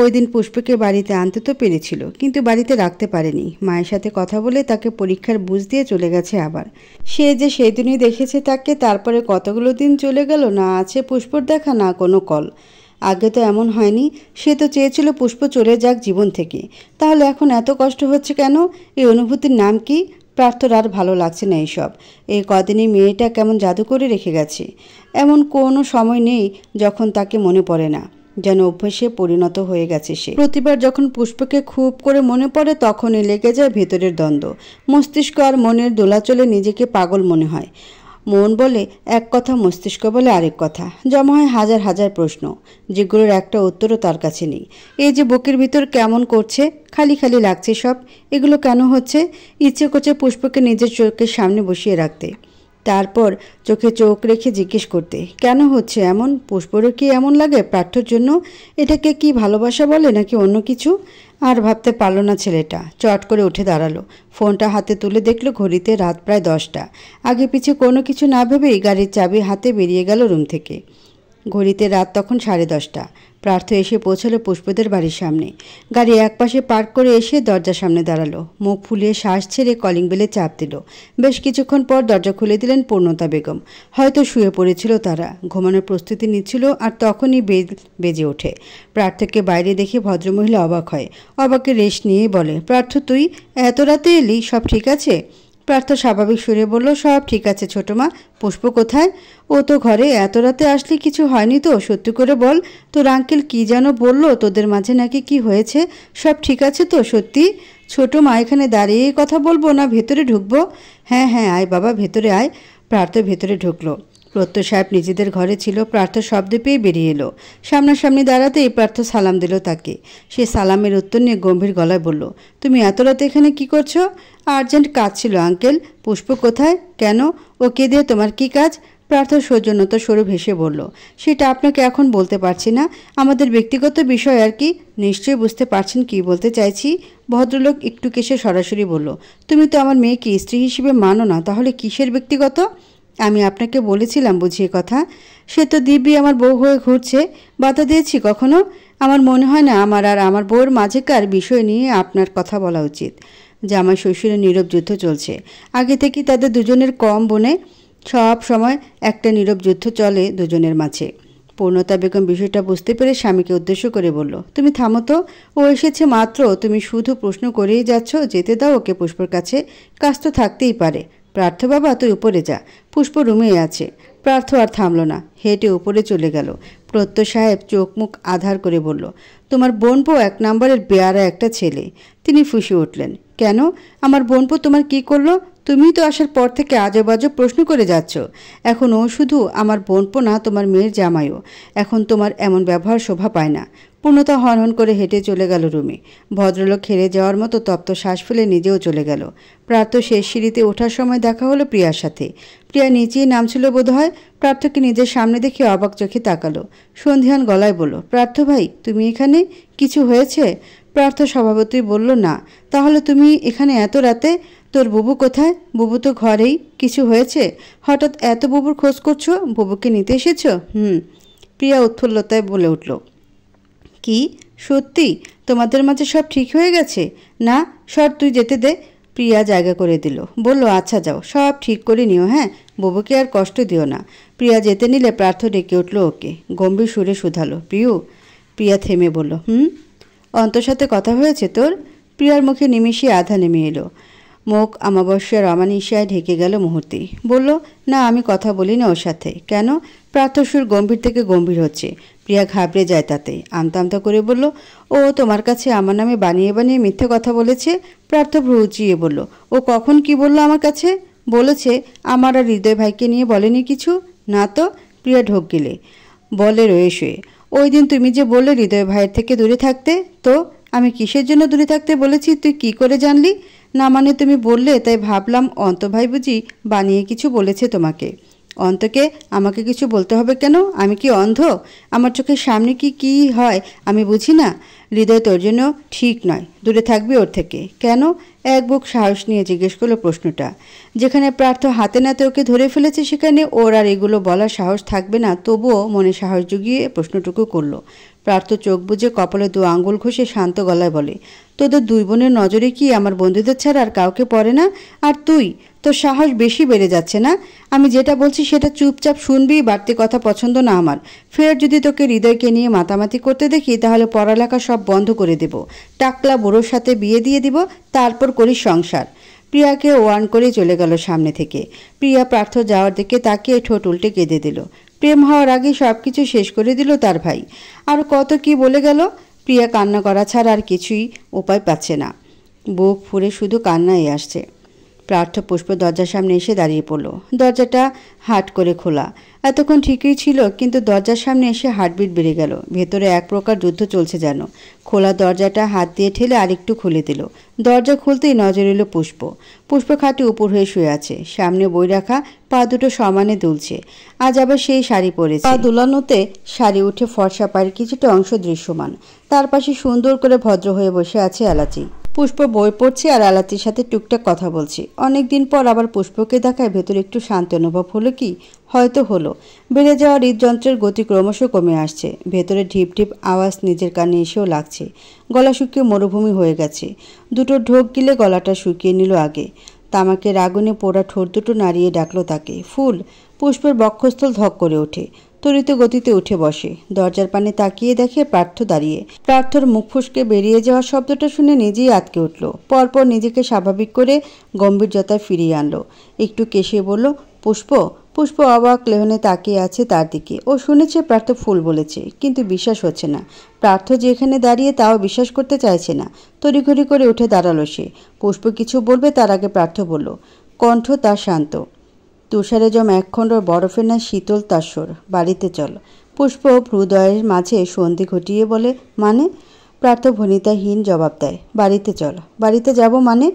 ওই দিন পুষ্পকে বাড়িতে আনতে তো পেরেছিল, কিন্তু বাড়িতে রাখতে পারেনি। মায়ের সাথে কথা বলে তাকে পরীক্ষার বুঝ দিয়ে চলে গেছে আবার। সে যে সেই দিনই দেখেছে তাকে, তারপরে কতগুলো দিন চলে গেল, না আছে পুষ্পর দেখা, না কোনো কল। আগে তো এমন হয়নি। সে তো চেয়েছিল পুষ্প চলে যাক জীবন থেকে। তাহলে এখন এত কষ্ট হচ্ছে কেন? এই অনুভূতির নাম কি? প্রার্থর আর ভালো লাগছে না এইসব। এই কদিনই মেয়েটা কেমন জাদু করে রেখে গেছে। এমন কোনো সময় নেই যখন তাকে মনে পড়ে না। যেন অভ্যাসে পরিণত হয়ে গেছে সে। প্রতিবার যখন পুষ্পকে খুব করে মনে পড়ে তখনই লেগে যায় ভেতরের দ্বন্দ্ব। মস্তিষ্ক আর মনের দোলাচলে নিজেকে পাগল মনে হয়। মন বলে এক কথা, মস্তিষ্ক বলে আরেক কথা। জমা হয় হাজার হাজার প্রশ্ন, যেগুলোর একটা উত্তরও তার কাছে নেই। এই যে বুকের ভিতর কেমন করছে, খালি খালি লাগছে সব। এগুলো কেন হচ্ছে? ইচ্ছে করছে পুষ্পকে নিজের চোখের সামনে বসিয়ে রাখতে, তারপর চোখে চোখ রেখে জিজ্ঞেস করতে, কেন হচ্ছে এমন? পুষ্পরও কি এমন লাগে প্রার্থর জন্য? এটাকে কি ভালোবাসা বলে নাকি অন্য কিছু? আর ভাবতে পারল না ছেলেটা। চট করে উঠে দাঁড়ালো। ফোনটা হাতে তুলে দেখলো ঘড়িতে রাত প্রায় 10টা। আগে পিছে কোনো কিছু না ভেবেই গাড়ির চাবি হাতে বেরিয়ে গেল রুম থেকে। ঘড়িতে রাত তখন 10:30। প্রার্থ এসে পৌঁছালো পুষ্পদের বাড়ির সামনে। গাড়ি একপাশে পার্ক করে এসে দরজার সামনে দাঁড়ালো। মুখ ফুলিয়ে শ্বাস ছেড়ে কলিং বেলে চাপ দিল। বেশ কিছুক্ষণ পর দরজা খুলে দিলেন পূর্ণতা বেগম। হয়তো শুয়ে পড়েছিল তারা, ঘুমানোর প্রস্তুতি নিচ্ছিল, আর তখনই বেজে ওঠে। প্রার্থকে বাইরে দেখে ভদ্রমহিলা অবাক হয়। অবাকের রেশ নিয়েই বলে, প্রার্থ তুই এত রাতে এলি? সব ঠিক আছে? প্রার্থ স্বাভাবিক সুরে বলল, সব ঠিক আছে ছোট মা। পুষ্প কোথায়? ও তো ঘরে। এত রাতে আসলে কিছু হয়নি তো? সত্যি করে বল, তোর আঙ্কেল কি যেন বলল তোদের মাঝে নাকি কি হয়েছে? সব ঠিক আছে তো সত্যি? ছোট মা, এখানে দাঁড়িয়ে কথা বলবো না ভেতরে ঢুকবো? হ্যাঁ হ্যাঁ, আয় বাবা, ভেতরে আয়। প্রার্থ ভেতরে ঢুকলো। প্রত্যয় সাহেব নিজেদের ঘরে ছিল। প্রার্থ শব্দ পেয়ে বেরিয়ে এলো। সামনাসামনি দাঁড়াতেই প্রার্থ সালাম দিল তাকে। সে সালামের উত্তর নিয়ে গম্ভীর গলায় বলল, তুমি এত রাতে এখানে কি করছো? আর্জেন্ট কাজ ছিল আঙ্কেল। পুষ্প কোথায়? কেন? ওকে দিয়ে তোমার কি কাজ? প্রার্থ সৌজন্যতা স্বরূপ হেসে বলল, সেটা আপনাকে এখন বলতে পারছি না, আমাদের ব্যক্তিগত বিষয় আর কি। নিশ্চয়ই বুঝতে পারছেন কি বলতে চাইছি। ভদ্রলোক একটু কেসে সরাসরি বলল, তুমি তো আমার মেয়েকে স্ত্রী হিসেবে মানো না, তাহলে কিসের ব্যক্তিগত? আমি আপনাকে বলেছিলাম বুঝিয়ে কথা। সে তো দিব্যি আমার বউ হয়ে ঘুরছে। বাধা দিয়েছি কখনো? আমার মনে হয় না আমার আর আমার বউর মাঝেকার বিষয় নিয়ে আপনার কথা বলা উচিত। জামাই শ্বশুরের নীরব যুদ্ধ চলছে। আগে থেকেই তাদের দুজনের কম বনে সব সময় একটা নীরব যুদ্ধ চলে দুজনের মাঝে। পূর্ণতা বেগম বিষয়টা বুঝতে পেরে স্বামীকে উদ্দেশ্য করে বলল, তুমি থামো তো। ও এসেছে মাত্র, তুমি শুধু প্রশ্ন করেই যাচ্ছ। যেতে দাও ওকে পুষ্পর কাছে, কাজ তো থাকতেই পারে। প্রার্থ বাবা, তুই উপরে যা, পুষ্প রুমেই আছে। প্রার্থ আর থামল না, হেঁটে উপরে চলে গেল। প্রত্যয় সাহেব চোখ মুখ আধার করে বলল, তোমার বোনপো 1 নম্বরের বেয়ারা একটা ছেলে। তিনি ফুঁসে উঠলেন, কেন? আমার বোনপো তোমার কি করলো? তুমি তো আসার পর থেকে আজব আজব প্রশ্ন করে যাচ্ছ। এখন ও শুধু আমার বোনপো না, তোমার মেয়ের জামাইও। এখন তোমার এমন ব্যবহার শোভা পায় না। পূর্ণতা হনহন করে হেঁটে চলে গেল রুমে। ভদ্রলোক হেরে যাওয়ার মতো তপ্ত শ্বাস ফেলে নিজেও চলে গেল। প্রার্থ শেষ সিঁড়িতে ওঠার সময় দেখা হলো প্রিয়ার সাথে। প্রিয়া নিচেই নামছিল বোধহয়। প্রার্থকে নিজের সামনে দেখে অবাক চোখে তাকালো। সন্ধিহান গলায় বলল, প্রার্থ ভাই, তুমি এখানে? কিছু হয়েছে? প্রার্থ স্বভাবতই বলল, না। তাহলে তুমি এখানে এত রাতে? তোর বুবু কোথায়? বুবু তো ঘরেই। কিছু হয়েছে? হঠাৎ এত বুবুর খোঁজ করছো? বুবুকে নিতে এসেছ? প্রিয়া উৎফুল্লতায় বলে উঠল, কি সত্যি? তোমাদের মাঝে সব ঠিক হয়ে গেছে? না, সর, তুই যেতে দে। প্রিয়া জায়গা করে দিল, বলল, আচ্ছা যাও, সব ঠিক করে নিও। হ্যাঁ, বুবুকে আর কষ্ট দিও না। প্রিয়া যেতে নিলে প্রার্থ ডেকে উঠল ওকে। গম্ভীর সুরে শুধালো, প্রিয়ু। প্রিয়া থেমে বলল, অন্তর সাথে কথা হয়েছে তোর? প্রিয়ার মুখে নিমিষে আধা নেমে এলো। মুখ অমাবস্যার অমানিসায় ঢেকে গেল মুহূর্তেই। বলল, না, আমি কথা বলি না ওর সাথে। কেন? প্রার্থসুর গম্ভীর থেকে গম্ভীর হচ্ছে। প্রিয়া ঘাবড়ে যায় তাতে। আমতা আমতা করে বলল, ও তোমার কাছে আমার নামে বানিয়ে বানিয়ে মিথ্যে কথা বলেছে। প্রার্থ ভ্রু উঁচিয়ে বলল, ও কখন কি বলল আমার কাছে? বলেছে আমার আর হৃদয় ভাইকে নিয়ে বলেনি কিছু? না তো। প্রিয়া ঢোক গেলে বলে রয়ে শুয়ে, ওই দিন তুমি যে বললে হৃদয় ভাইয়ের থেকে দূরে থাকতে, তো আমি কিসের জন্য দূরে থাকতে বলেছি তুই কি করে জানলি? না মানে তুমি বললে তাই ভাবলাম অন্ত ভাই বুঝি বানিয়ে কিছু বলেছে তোমাকে। অন্তকে আমাকে কিছু বলতে হবে কেন? আমি কি অন্ধ? আমার চোখের সামনে কি হয় আমি বুঝি না? হৃদয় তোর জন্য ঠিক নয়, দূরে থাকবি ওর থেকে। কেন? এক বুক সাহস নিয়ে জিজ্ঞেস করলো প্রশ্নটা। যেখানে প্রার্থ হাতে নাতে ওকে ধরে ফেলেছে সেখানে ওর আর এগুলো বলার সাহস থাকবে না, তবুও মনে সাহস জুগিয়ে প্রশ্নটুকু করলো। প্রার্থ চোখ বুজে কপালে 2 আঙ্গুল ঘষে শান্ত গলায় বলে, তোদের 2 বোনের নজরে কি আমার বন্ধুদের ছাড়া আর কাউকে পড়ে না? আর তুই, তোর সাহস বেশি বেড়ে যাচ্ছে না? আমি যেটা বলছি সেটা চুপচাপ শুনবি, বাড়তি কথা পছন্দ না আমার। ফের যদি তোকে হৃদয়কে নিয়ে মাতামাতি করতে দেখি তাহলে পড়ালেখা সব বন্ধ করে দেব, টাকলা বুড়োর সাথে বিয়ে দিয়ে দিব, তারপর করিস সংসার। প্রিয়াকে ওয়ার্ন করে চলে গেল সামনে থেকে। প্রিয়া প্রার্থ যাওয়ার দিকে তাকিয়ে ঠোঁট উল্টে কেঁদে দিল। প্রেম হওয়ার আগে সব কিছু শেষ করে দিল তার ভাই। আর কত কি বলে গেল। প্রিয়া কান্না করা ছাড়া আর কিছুই উপায় পাচ্ছে না, বুক ফুঁড়ে শুধু কান্নাই আসছে। প্রার্থ পুষ্প দরজার সামনে এসে দাঁড়িয়ে পড়ল। দরজাটা হাট করে খোলা। এতক্ষণ ঠিকই ছিল, কিন্তু দরজার সামনে এসে হার্টবিট বেড়ে গেল। ভেতরে এক প্রকার যুদ্ধ চলছে যেন। খোলা দরজাটা হাত দিয়ে ঠেলে আরেকটু খুলে দিল। দরজা খুলতেই নজর এলো পুষ্প। পুষ্প খাটে উপর হয়ে শুয়ে আছে, সামনে বই রাখা, পা দুটো সমানে দুলছে। আজ আবার সেই শাড়ি পরেছে। পা দুলানোতে শাড়ি উঠে ফর্সা পায়ের কিছুটা অংশ দৃশ্যমান। তার পাশে সুন্দর করে ভদ্র হয়ে বসে আছে এলাচি। পুষ্প বই পড়ছে আর আলাতির সাথে টুকটাক কথা বলছে। অনেকদিন পর আবার পুষ্পকে দেখায় ভেতরে একটু শান্তি অনুভব হলো কি? হয়তো হলো। বেড়ে যাওয়া হৃদযন্ত্রের গতি ক্রমশ কমে আসছে। ভেতরে ঢিপ ঢিপ আওয়াজ নিজের কানে এসেও লাগছে। গলা শুকিয়ে মরুভূমি হয়ে গেছে। দুটো ঢোক গিলে গলাটা শুকিয়ে নিল আগে। তামাকের আগুনে পোড়া ঠোঁট দুটো নাড়িয়ে ডাকলো তাকে, ফুল। পুষ্পের বক্ষস্থল ধক করে ওঠে। ত্বরিত গতিতে উঠে বসে। দরজার পানে তাকিয়ে দেখে প্রার্থ দাঁড়িয়ে। প্রার্থর মুখ ফুসকে বেরিয়ে যাওয়ার শব্দটা শুনে নিজেই আটকে উঠল। পরপর নিজেকে স্বাভাবিক করে গম্ভীর্যতায় ফিরিয়ে আনলো। একটু কেশে বলল, পুষ্প। পুষ্প অবাক লেহনে তাকিয়ে আছে তার দিকে। ও শুনেছে প্রার্থ ফুল বলেছে, কিন্তু বিশ্বাস হচ্ছে না। প্রার্থ যেখানে দাঁড়িয়ে তাও বিশ্বাস করতে চাইছে না। তড়িঘড়ি করে উঠে দাঁড়ালো সে। পুষ্প কিছু বলবে তার আগে প্রার্থ বলল, কণ্ঠ তার শান্ত। তুষারে জম একখণ্ড বরফের না শীতল তার স্বর, বাড়িতে চল। পুষ্প হৃদয়ের মাঝে সন্ধি ঘটিয়ে বলে, মানে? প্রার্থ ভনিতাহীন জবাব দেয়, বাড়িতে চল। বাড়িতে যাব মানে?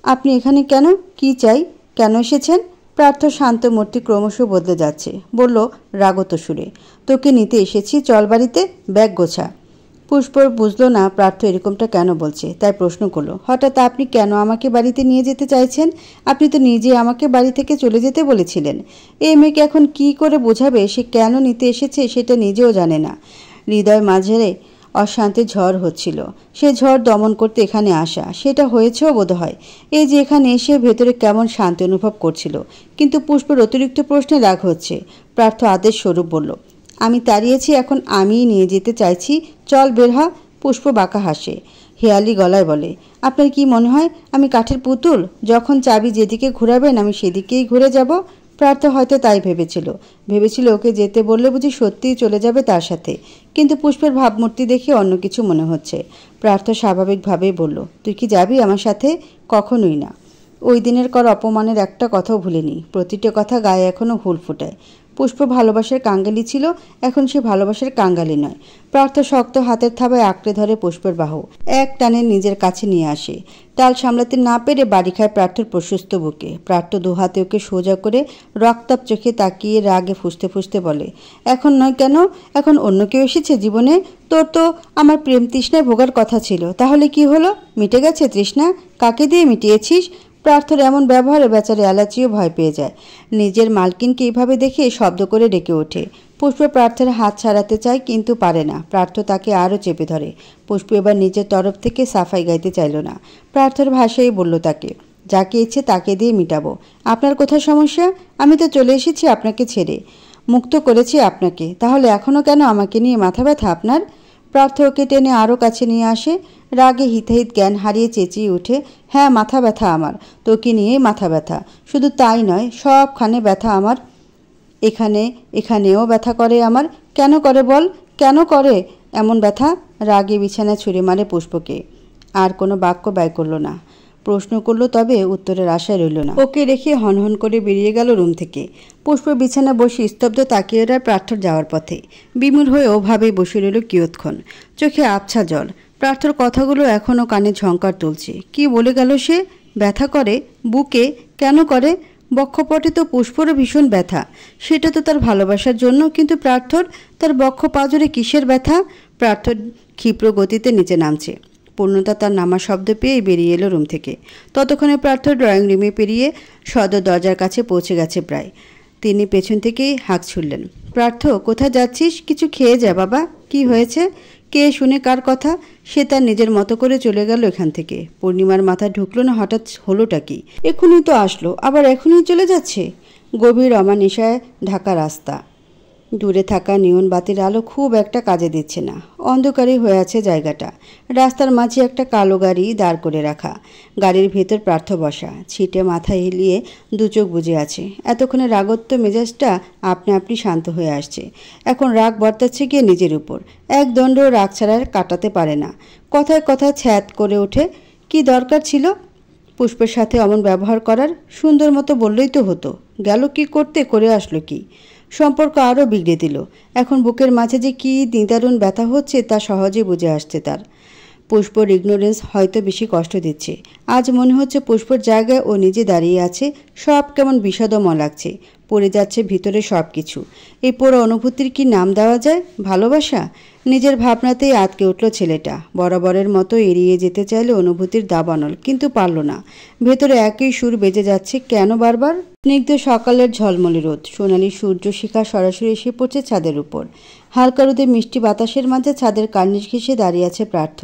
আপনি এখানে কেন? কি চাই? কেন এসেছেন? প্রার্থ শান্ত মূর্তি ক্রমশ বদলে যাচ্ছে। বলল রাগত সুরে, তোকে নিতে এসেছি, চল বাড়িতে, ব্যাগ গোছা। পুষ্প বুঝল না প্রার্থ এরকমটা কেন বলছে, তাই প্রশ্ন করলো, হঠাৎ আপনি কেন আমাকে বাড়িতে নিয়ে যেতে চাইছেন? আপনি তো নিজে আমাকে বাড়ি থেকে চলে যেতে বলেছিলেন। এই মেয়েকে এখন কি করে বোঝাবে সে কেন নিতে এসেছে সেটা নিজেও জানে না। হৃদয় মাঝে অশান্তির ঝড় হচ্ছিল। সে ঝড় দমন করতে এখানে আসা, সেটা হয়েছেও বোধহয়। এই যে এখানে এসে ভেতরে কেমন শান্তি অনুভব করছিল। কিন্তু পুষ্পের অতিরিক্ত প্রশ্নে রাগ হচ্ছে। প্রার্থ আদেশ স্বরূপ বলল, আমি তাড়িয়েছি, এখন আমিই নিয়ে যেতে চাইছি, চল বের হ। পুষ্প বাঁকা হাসে, হেয়ালি গলায় বলে, আপনার কি মনে হয় আমি কাঠের পুতুল? যখন চাবি যেদিকে ঘোরাবেন আমি সেদিকেই ঘুরে যাব। প্রার্থ হয়তো তাই ভেবেছিল ওকে যেতে বললে বুঝি সত্যিই চলে যাবে তার সাথে। কিন্তু পুষ্পের ভাবমূর্তি দেখে অন্য কিছু মনে হচ্ছে। প্রার্থ স্বাভাবিকভাবেই বলল, তুই কি যাবি আমার সাথে? কখনোই না। ওই দিনের কর অপমানের একটা কথাও ভুলিনি। প্রতিটা কথা গায়ে এখনও হুল ফুটায়। পুষ্প ভালোবাসার কাঙ্গালি ছিল, এখন সে ভালোবাসার কাঙ্গালি নয়। প্রার্থ শক্ত হাতের থাবায় আঁকড়ে ধরে পুষ্পের বাহু, এক টানে নিজের কাছে নিয়ে আসে। টাল সামলাতে না পেরে বাড়ি খায় প্রার্থর প্রশস্ত বুকে। প্রার্থ দুহাতে ওকে সোজা করে রক্তাপ চোখে তাকিয়ে রাগে ফুসতে ফুসতে বলে, এখন নয় কেন? এখন অন্য কেউ এসেছে জীবনে? তোর তো আমার প্রেম তৃষ্ণায় ভোগার কথা ছিল, তাহলে কি হলো? মিটে গেছে তৃষ্ণা? কাকে দিয়ে মিটিয়েছিস? প্রার্থর এমন ব্যবহারে বেচারে এলাচিও ভয় পেয়ে যায়। নিজের মালকিনকে এইভাবে দেখে শব্দ করে ডেকে ওঠে। পুষ্প প্রার্থের হাত ছাড়াতে চায়, কিন্তু পারে না। প্রার্থ তাকে আরও চেপে ধরে। পুষ্প এবার নিজের তরফ থেকে সাফাই গাইতে চাইল না। প্রার্থর ভাষাই বলল তাকে, যাকে ইচ্ছে তাকে দিয়ে মিটাবো। আপনার কোথায় সমস্যা? আমি তো চলে এসেছি আপনাকে ছেড়ে, মুক্ত করেছি আপনাকে, তাহলে এখনও কেন আমাকে নিয়ে মাথা ব্যথা আপনার? প্রার্থ ওকে টেনে আরও কাছে নিয়ে আসে। রাগে হিতাহিত জ্ঞান হারিয়ে চেঁচিয়ে উঠে, হ্যাঁ মাথা ব্যথা আমার, তোকে নিয়েই মাথা ব্যথা। শুধু তাই নয়, সবখানে ব্যথা আমার। এখানেও ব্যথা করে আমার। কেন করে বল, কেন করে এমন ব্যথা? রাগে বিছানায় ছুঁড়ে মারে পুষ্পকে। আর কোনো বাক্য ব্যয় করল না। প্রশ্ন করলো, তবে উত্তরের আশায় রইল না। ওকে রেখে হনহন করে বেরিয়ে গেল রুম থেকে। পুষ্প বিছানা বসে স্তব্ধ তাকিয়ে রয় প্রার্থর যাওয়ার পথে। বিমূল হয়ে ওভাবেই বসে রইল কিয়ৎক্ষণ, চোখে আবছা জল। প্রার্থর কথাগুলো এখনও কানে ঝংকার তুলছে। কি বলে গেল সে? ব্যথা করে বুকে? কেন করে? বক্ষপটে তো পুষ্পরও ভীষণ ব্যথা, সেটা তো তার ভালোবাসার জন্য, কিন্তু প্রার্থর তার বক্ষ পাজরে কিসের ব্যথা? প্রার্থর ক্ষিপ্র গতিতে নিচে নামছে। পূর্ণতা তার নামা শব্দ পেয়েই বেরিয়ে এলো রুম থেকে। ততক্ষণে প্রার্থর ড্রয়িং রুমে পেরিয়ে সদর দরজার কাছে পৌঁছে গেছে প্রায়। তিনি পেছন থেকেই হাঁক ছুড়লেন, প্রার্থ কোথায় যাচ্ছিস? কিছু খেয়ে যা বাবা। কি হয়েছে? কে শুনে কার কথা? সে তার নিজের মতো করে চলে গেল এখান থেকে। পূর্ণিমার মাথায় ঢুকলো না হঠাৎ হলোটা কি? এখনই তো আসলো, আবার এখনই চলে যাচ্ছে। গভীর অমানিশায় ঢাকা রাস্তা। দূরে থাকা নিয়ন বাতির আলো খুব একটা কাজে দিচ্ছে না। অন্ধকারই হয়ে আছে জায়গাটা। রাস্তার মাঝে একটা কালো গাড়ি দাঁড় করে রাখা। গাড়ির ভেতর প্রার্থ বসা, ছিটে মাথা হিলিয়ে দু চোখ বুজে আছে। এতক্ষণে রাগত্ব মেজাজটা আপনি আপনি শান্ত হয়ে আসছে। এখন রাগ বর্তাচ্ছে গিয়ে নিজের উপর। এক দণ্ড রাগ ছাড়া কাটাতে পারে না। কথায় কথায় ছ্যাদ করে ওঠে। কি দরকার ছিল পুষ্পের সাথে অমন ব্যবহার করার? সুন্দর মতো বললেই তো হতো। গেল কি করতে, করে আসলো কি? সম্পর্ক আরও বিগড়ে দিল। এখন বুকের মাঝে যে কী নিদারুণ ব্যথা হচ্ছে তা সহজে বুঝে আসছে তার। পুষ্পর ইগনোরেন্স হয়তো বেশি কষ্ট দিচ্ছে। আজ মনে হচ্ছে পুষ্পর জায়গায় ও নিজে দাঁড়িয়ে আছে। সব কেমন বিষাদময় লাগছে। পড়ে যাচ্ছে ভিতরে সব কিছু। এই পুরো অনুভূতির কি নাম দেওয়া যায়? ভালোবাসা? নিজের ভাবনাতেই আটকে উঠল ছেলেটা। বরাবরের মতো এড়িয়ে যেতে চাইলে অনুভূতির দাবানল, কিন্তু পারল না। ভেতরে একই সুর বেজে যাচ্ছে। কেন বারবার? স্নিগ্ধ সকালের ঝলমলে রোদ, সোনালি সূর্য শিখা সরাসরি এসে পড়ছে ছাদের উপর। হালকা রোদে মিষ্টি বাতাসের মাঝে ছাদের কার্নিশ ঘেঁষে দাঁড়িয়ে আছে প্রার্থ।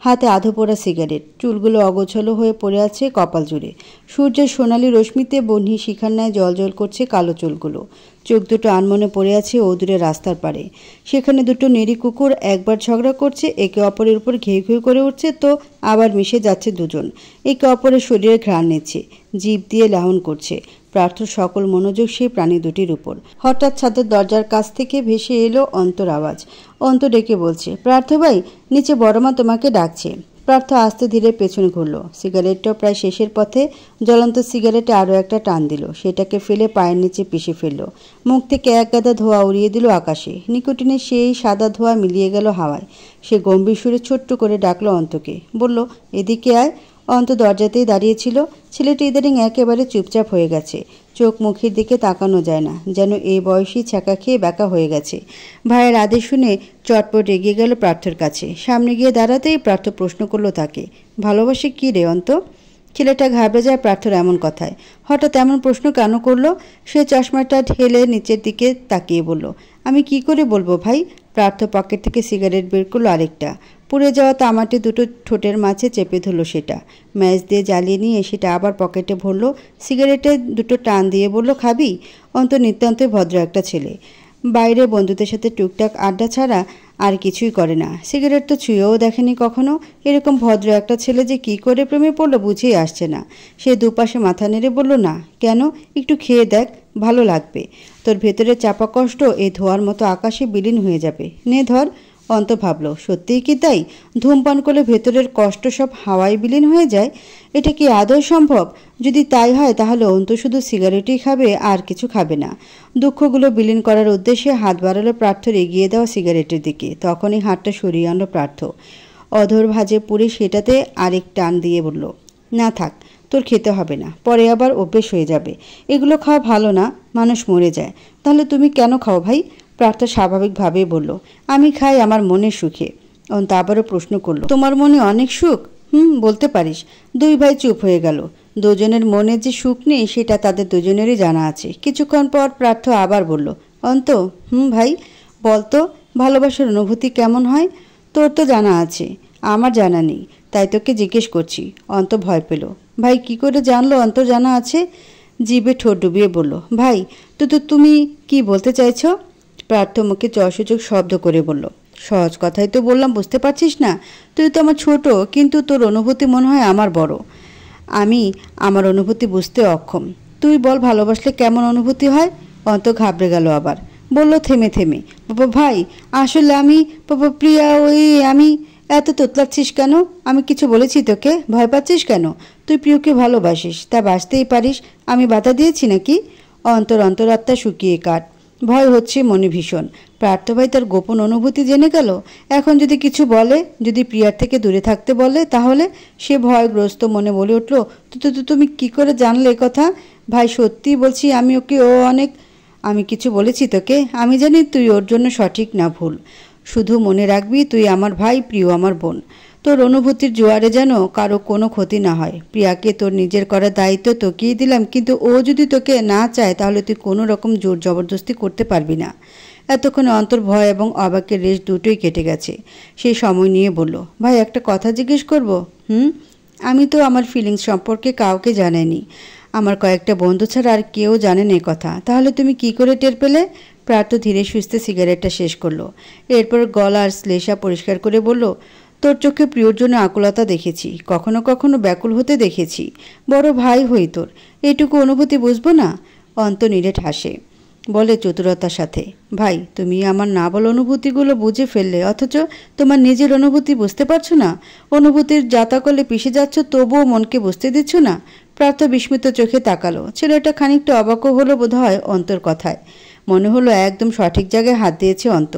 হাতে আধো পোড়া সিগারেট, চুলগুলো অগোছলো হয়ে পড়ে আছে কপাল জুড়ে। সূর্যের সোনালি রশ্মিতে বহ্নি শিখার ন্যায় জলজল করছে কালো চুলগুলো। চোখ দুটো আনমনে পড়ে আছে দূরে রাস্তার পারে। সেখানে দুটো নেড়ি কুকুর একবার ঝগড়া করছে, একে অপরের উপর ঘেউ ঘেউ করে উঠছে, তো আবার মিশে যাচ্ছে দুজন। একে অপরের শরীরে ঘ্রাণ নিচ্ছে, জিভ দিয়ে লাহন করছে। প্রার্থর সকল মনোযোগ সেই প্রাণী দুটির উপর। হঠাৎ ছাদের দরজার কাছ থেকে ভেসে এলো অন্তর আওয়াজ। অন্ত ডেকে বলছে, প্রার্থ ভাই, নিচে বড়মা তোমাকে ডাকছে। প্রার্থ আস্তে ধীরে পেছনে ঘুরল। সিগারেটটাও প্রায় শেষের পথে। জ্বলন্ত সিগারেটে আরও একটা টান দিল। সেটাকে ফেলে পায়ের নিচে পিষে ফেলল। মুখ থেকে এক গাদা ধোঁয়া উড়িয়ে দিল আকাশে। নিকোটিনের সেই সাদা ধোঁয়া মিলিয়ে গেল হাওয়ায়। সে গম্ভীর সুরে ছোট্ট করে ডাকলো অন্তকে। বলল, এদিকে আয়। অন্ত দরজাতেই দাঁড়িয়েছিল। ছেলেটি ইদানিং একেবারে চুপচাপ হয়ে গেছে। চোখ মুখের দিকে তাকানো যায় না, যেন এই বয়সী ছ্যাঁকা খেয়ে ব্যাকা হয়ে গেছে। ভাইয়ের আদেশ শুনে চটপট এগিয়ে গেল প্রার্থর কাছে। সামনে গিয়ে দাঁড়াতেই প্রার্থ প্রশ্ন করলো তাকে, ভালোবাসে কী রে অন্ত? ছেলেটা ঘাবড়ে যায় প্রার্থর এমন কথায়। হঠাৎ এমন প্রশ্ন কেন করলো? সে চশমাটা ঢেলে নিচের দিকে তাকিয়ে বলল, আমি কি করে বলবো ভাই? প্রার্থ পকেট থেকে সিগারেট বের করলো আরেকটা। পুড়ে যাওয়া তামাটি দুটো ঠোঁটের মাঝে চেপে ধরল সেটা। ম্যাচ দিয়ে জ্বালিয়ে নিয়ে সেটা আবার পকেটে ভরল। সিগারেটে দুটো টান দিয়ে বলল, খাবি? অন্ত নিতান্তই ভদ্র একটা ছেলে। বাইরে বন্ধুদের সাথে টুকটাক আড্ডা ছাড়া আর কিছুই করে না। সিগারেট তো ছুঁয়েও দেখেনি কখনো। এরকম ভদ্র একটা ছেলে যে কি করে প্রেমে পড়লো বুঝেই আসছে না। সে দুপাশে মাথা নেড়ে বলল, না। কেন? একটু খেয়ে দেখ, ভালো লাগবে। তোর ভেতরে চাপা কষ্ট এই ধোয়ার মতো আকাশে বিলীন হয়ে যাবে। নে ধর। অন্ত ভাবল, সত্যিই কি তাই? ধূমপান করলে ভেতরের কষ্ট সব হাওয়ায় বিলীন হয়ে যায়? এটা কি আদৌ সম্ভব? যদি তাই হয় তাহলে অন্ত শুধু সিগারেটই খাবে, আর কিছু খাবে না। দুঃখগুলো বিলীন করার উদ্দেশ্যে হাত বাড়ালো প্রার্থর এগিয়ে দেওয়া সিগারেটের দিকে। তখনই হাতটা সরিয়ে আনলো প্রার্থ। অধর ভাজে পুড়ে সেটাতে আরেক টান দিয়ে বলল, না থাক, তোর খেতে হবে না, পরে আবার অভ্যেস হয়ে যাবে। এগুলো খাওয়া ভালো না, মানুষ মরে যায়। তাহলে তুমি কেন খাও ভাই? প্রার্থ স্বাভাবিকভাবেই বলল, আমি খাই আমার মনের সুখে। অন্ত আবারও প্রশ্ন করল, তোমার মনে অনেক সুখ? বলতে পারিস। দুই ভাই চুপ হয়ে গেল। দুজনের মনে যে সুখ নেই সেটা তাদের দুজনেরই জানা আছে। কিছুক্ষণ পর প্রার্থ আবার বলল, অন্ত, ভাই বলতো, ভালোবাসার অনুভূতি কেমন হয়? তোর তো জানা আছে, আমার জানা নেই, তাই তোকে জিজ্ঞেস করছি। অন্ত ভয় পেল। ভাই কি করে জানলো অন্ত জানা আছে? জিভে ঠোঁট ডুবিয়ে বলল, ভাই তো তুমি কি বলতে চাইছো? প্রার্থ মুখে চসূচক শব্দ করে বলল, সহজ কথাই তো বললাম, বুঝতে পারছিস না? তুই তো আমার ছোট, কিন্তু তোর অনুভূতি মনে হয় আমার বড়। আমি আমার অনুভূতি বুঝতে অক্ষম। তুই বল, ভালোবাসলে কেমন অনুভূতি হয়? অন্ত ঘাবড়ে গেল আবার। বলল থেমে থেমে, বাবা ভাই, আসলে আমি প্রিয়া, আমি এত তোতলাচ্ছিস কেন? আমি কিছু বলেছি তোকে? ভয় পাচ্ছিস কেন? তুই প্রিয়কে ভালোবাসিস, তা বাসতেই পারিস, আমি বাধা দিয়েছি নাকি? অন্তরাত্মা শুকিয়ে কাট। ভয় হচ্ছে মনে ভীষণ। প্রার্থভাই তার গোপন অনুভূতি জেনে গেল। এখন যদি কিছু বলে, যদি প্রিয়ার থেকে দূরে থাকতে বলে, তাহলে? সে ভয়গ্রস্ত মনে বলে উঠল, তুমি কি করে জানলে কথা? ভাই সত্যি বলছি, ও অনেক। আমি কিছু বলেছি তোকে? আমি জানি তুই ওর জন্য সঠিক না ভুল। শুধু মনে রাখবি, তুই আমার ভাই, প্রিয় আমার বোন। তোর অনুভূতির জোয়ারে যেন কারো কোনো ক্ষতি না হয়। প্রিয়াকে তোর নিজের করার দায়িত্ব তোকেই দিলাম, কিন্তু ও যদি তোকে না চায় তাহলে তুই কোনো রকম জোর জবরদস্তি করতে পারবি না। এতক্ষণে অন্তর ভয় এবং অবাকের রেশ দুটোই কেটে গেছে। সেই সময় নিয়ে বলল, ভাই একটা কথা জিজ্ঞেস করব? আমি তো আমার ফিলিংস সম্পর্কে কাউকে জানাইনি। আমার কয়েকটা বন্ধু ছাড়া আর কেউ জানেন এ কথা। তাহলে তুমি কি করে টের পেলে? প্রার্থ ধীরে সুস্থে সিগারেটটা শেষ করলো। এরপর গলা আর শ্লেষা পরিষ্কার করে বলল, তোর চোখে প্রিয়র জন্য আকুলতা দেখেছি, কখনো কখনো ব্যাকুল হতে দেখেছি। বড় ভাই হই তোর, এইটুকু অনুভূতি বুঝবো না? অন্ত নিরেট হাসে, বলে চতুরতার সাথে, ভাই তুমি আমার না বলা অনুভূতিগুলো বুঝে ফেললে, অথচ তোমার নিজের অনুভূতি বুঝতে পারছো না। অনুভূতির জাতাকলে পিষে যাচ্ছ, তবুও মনকে বুঝতে দিচ্ছ না। প্রার্থ বিস্মিত চোখে তাকালো। ছেলেটা খানিকটা অবাকও হলো বোধ হয় অন্তর কথায়। মনে হলো একদম সঠিক জায়গায় হাত দিয়েছে অন্ত।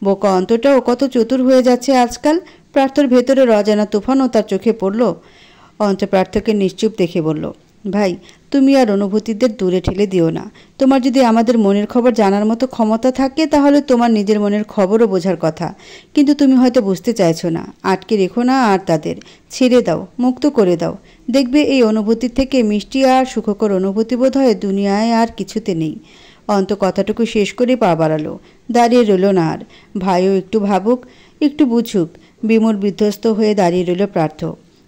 বোকা অন্তটাও কত চতুর হয়ে যাচ্ছে আজকাল। প্রার্থর ভেতরে অজানা তুফানও তার চোখে পড়ল। অন্ত প্রার্থকে নিশ্চুপ দেখে বলল, ভাই তুমি আর অনুভূতিদের দূরে ঠেলে দিও না। তোমার যদি আমাদের মনের খবর জানার মতো ক্ষমতা থাকে, তাহলে তোমার নিজের মনের খবরও বোঝার কথা। কিন্তু তুমি হয়তো বুঝতে চাইছো না। আটকে রেখো না আর তাদের, ছেড়ে দাও, মুক্ত করে দাও। দেখবে এই অনুভূতির থেকে মিষ্টি আর সুখকর অনুভূতি বোধ হয় দুনিয়ায় আর কিছুতে নেই। অন্ত কথাটুকু শেষ করে পা বাড়ালো, দাঁড়িয়ে রইল না আর। ভাইও একটু ভাবুক, একটু বুঝুক। বিমূঢ় বিধ্বস্ত হয়ে দাঁড়িয়ে রইল প্রার্থ।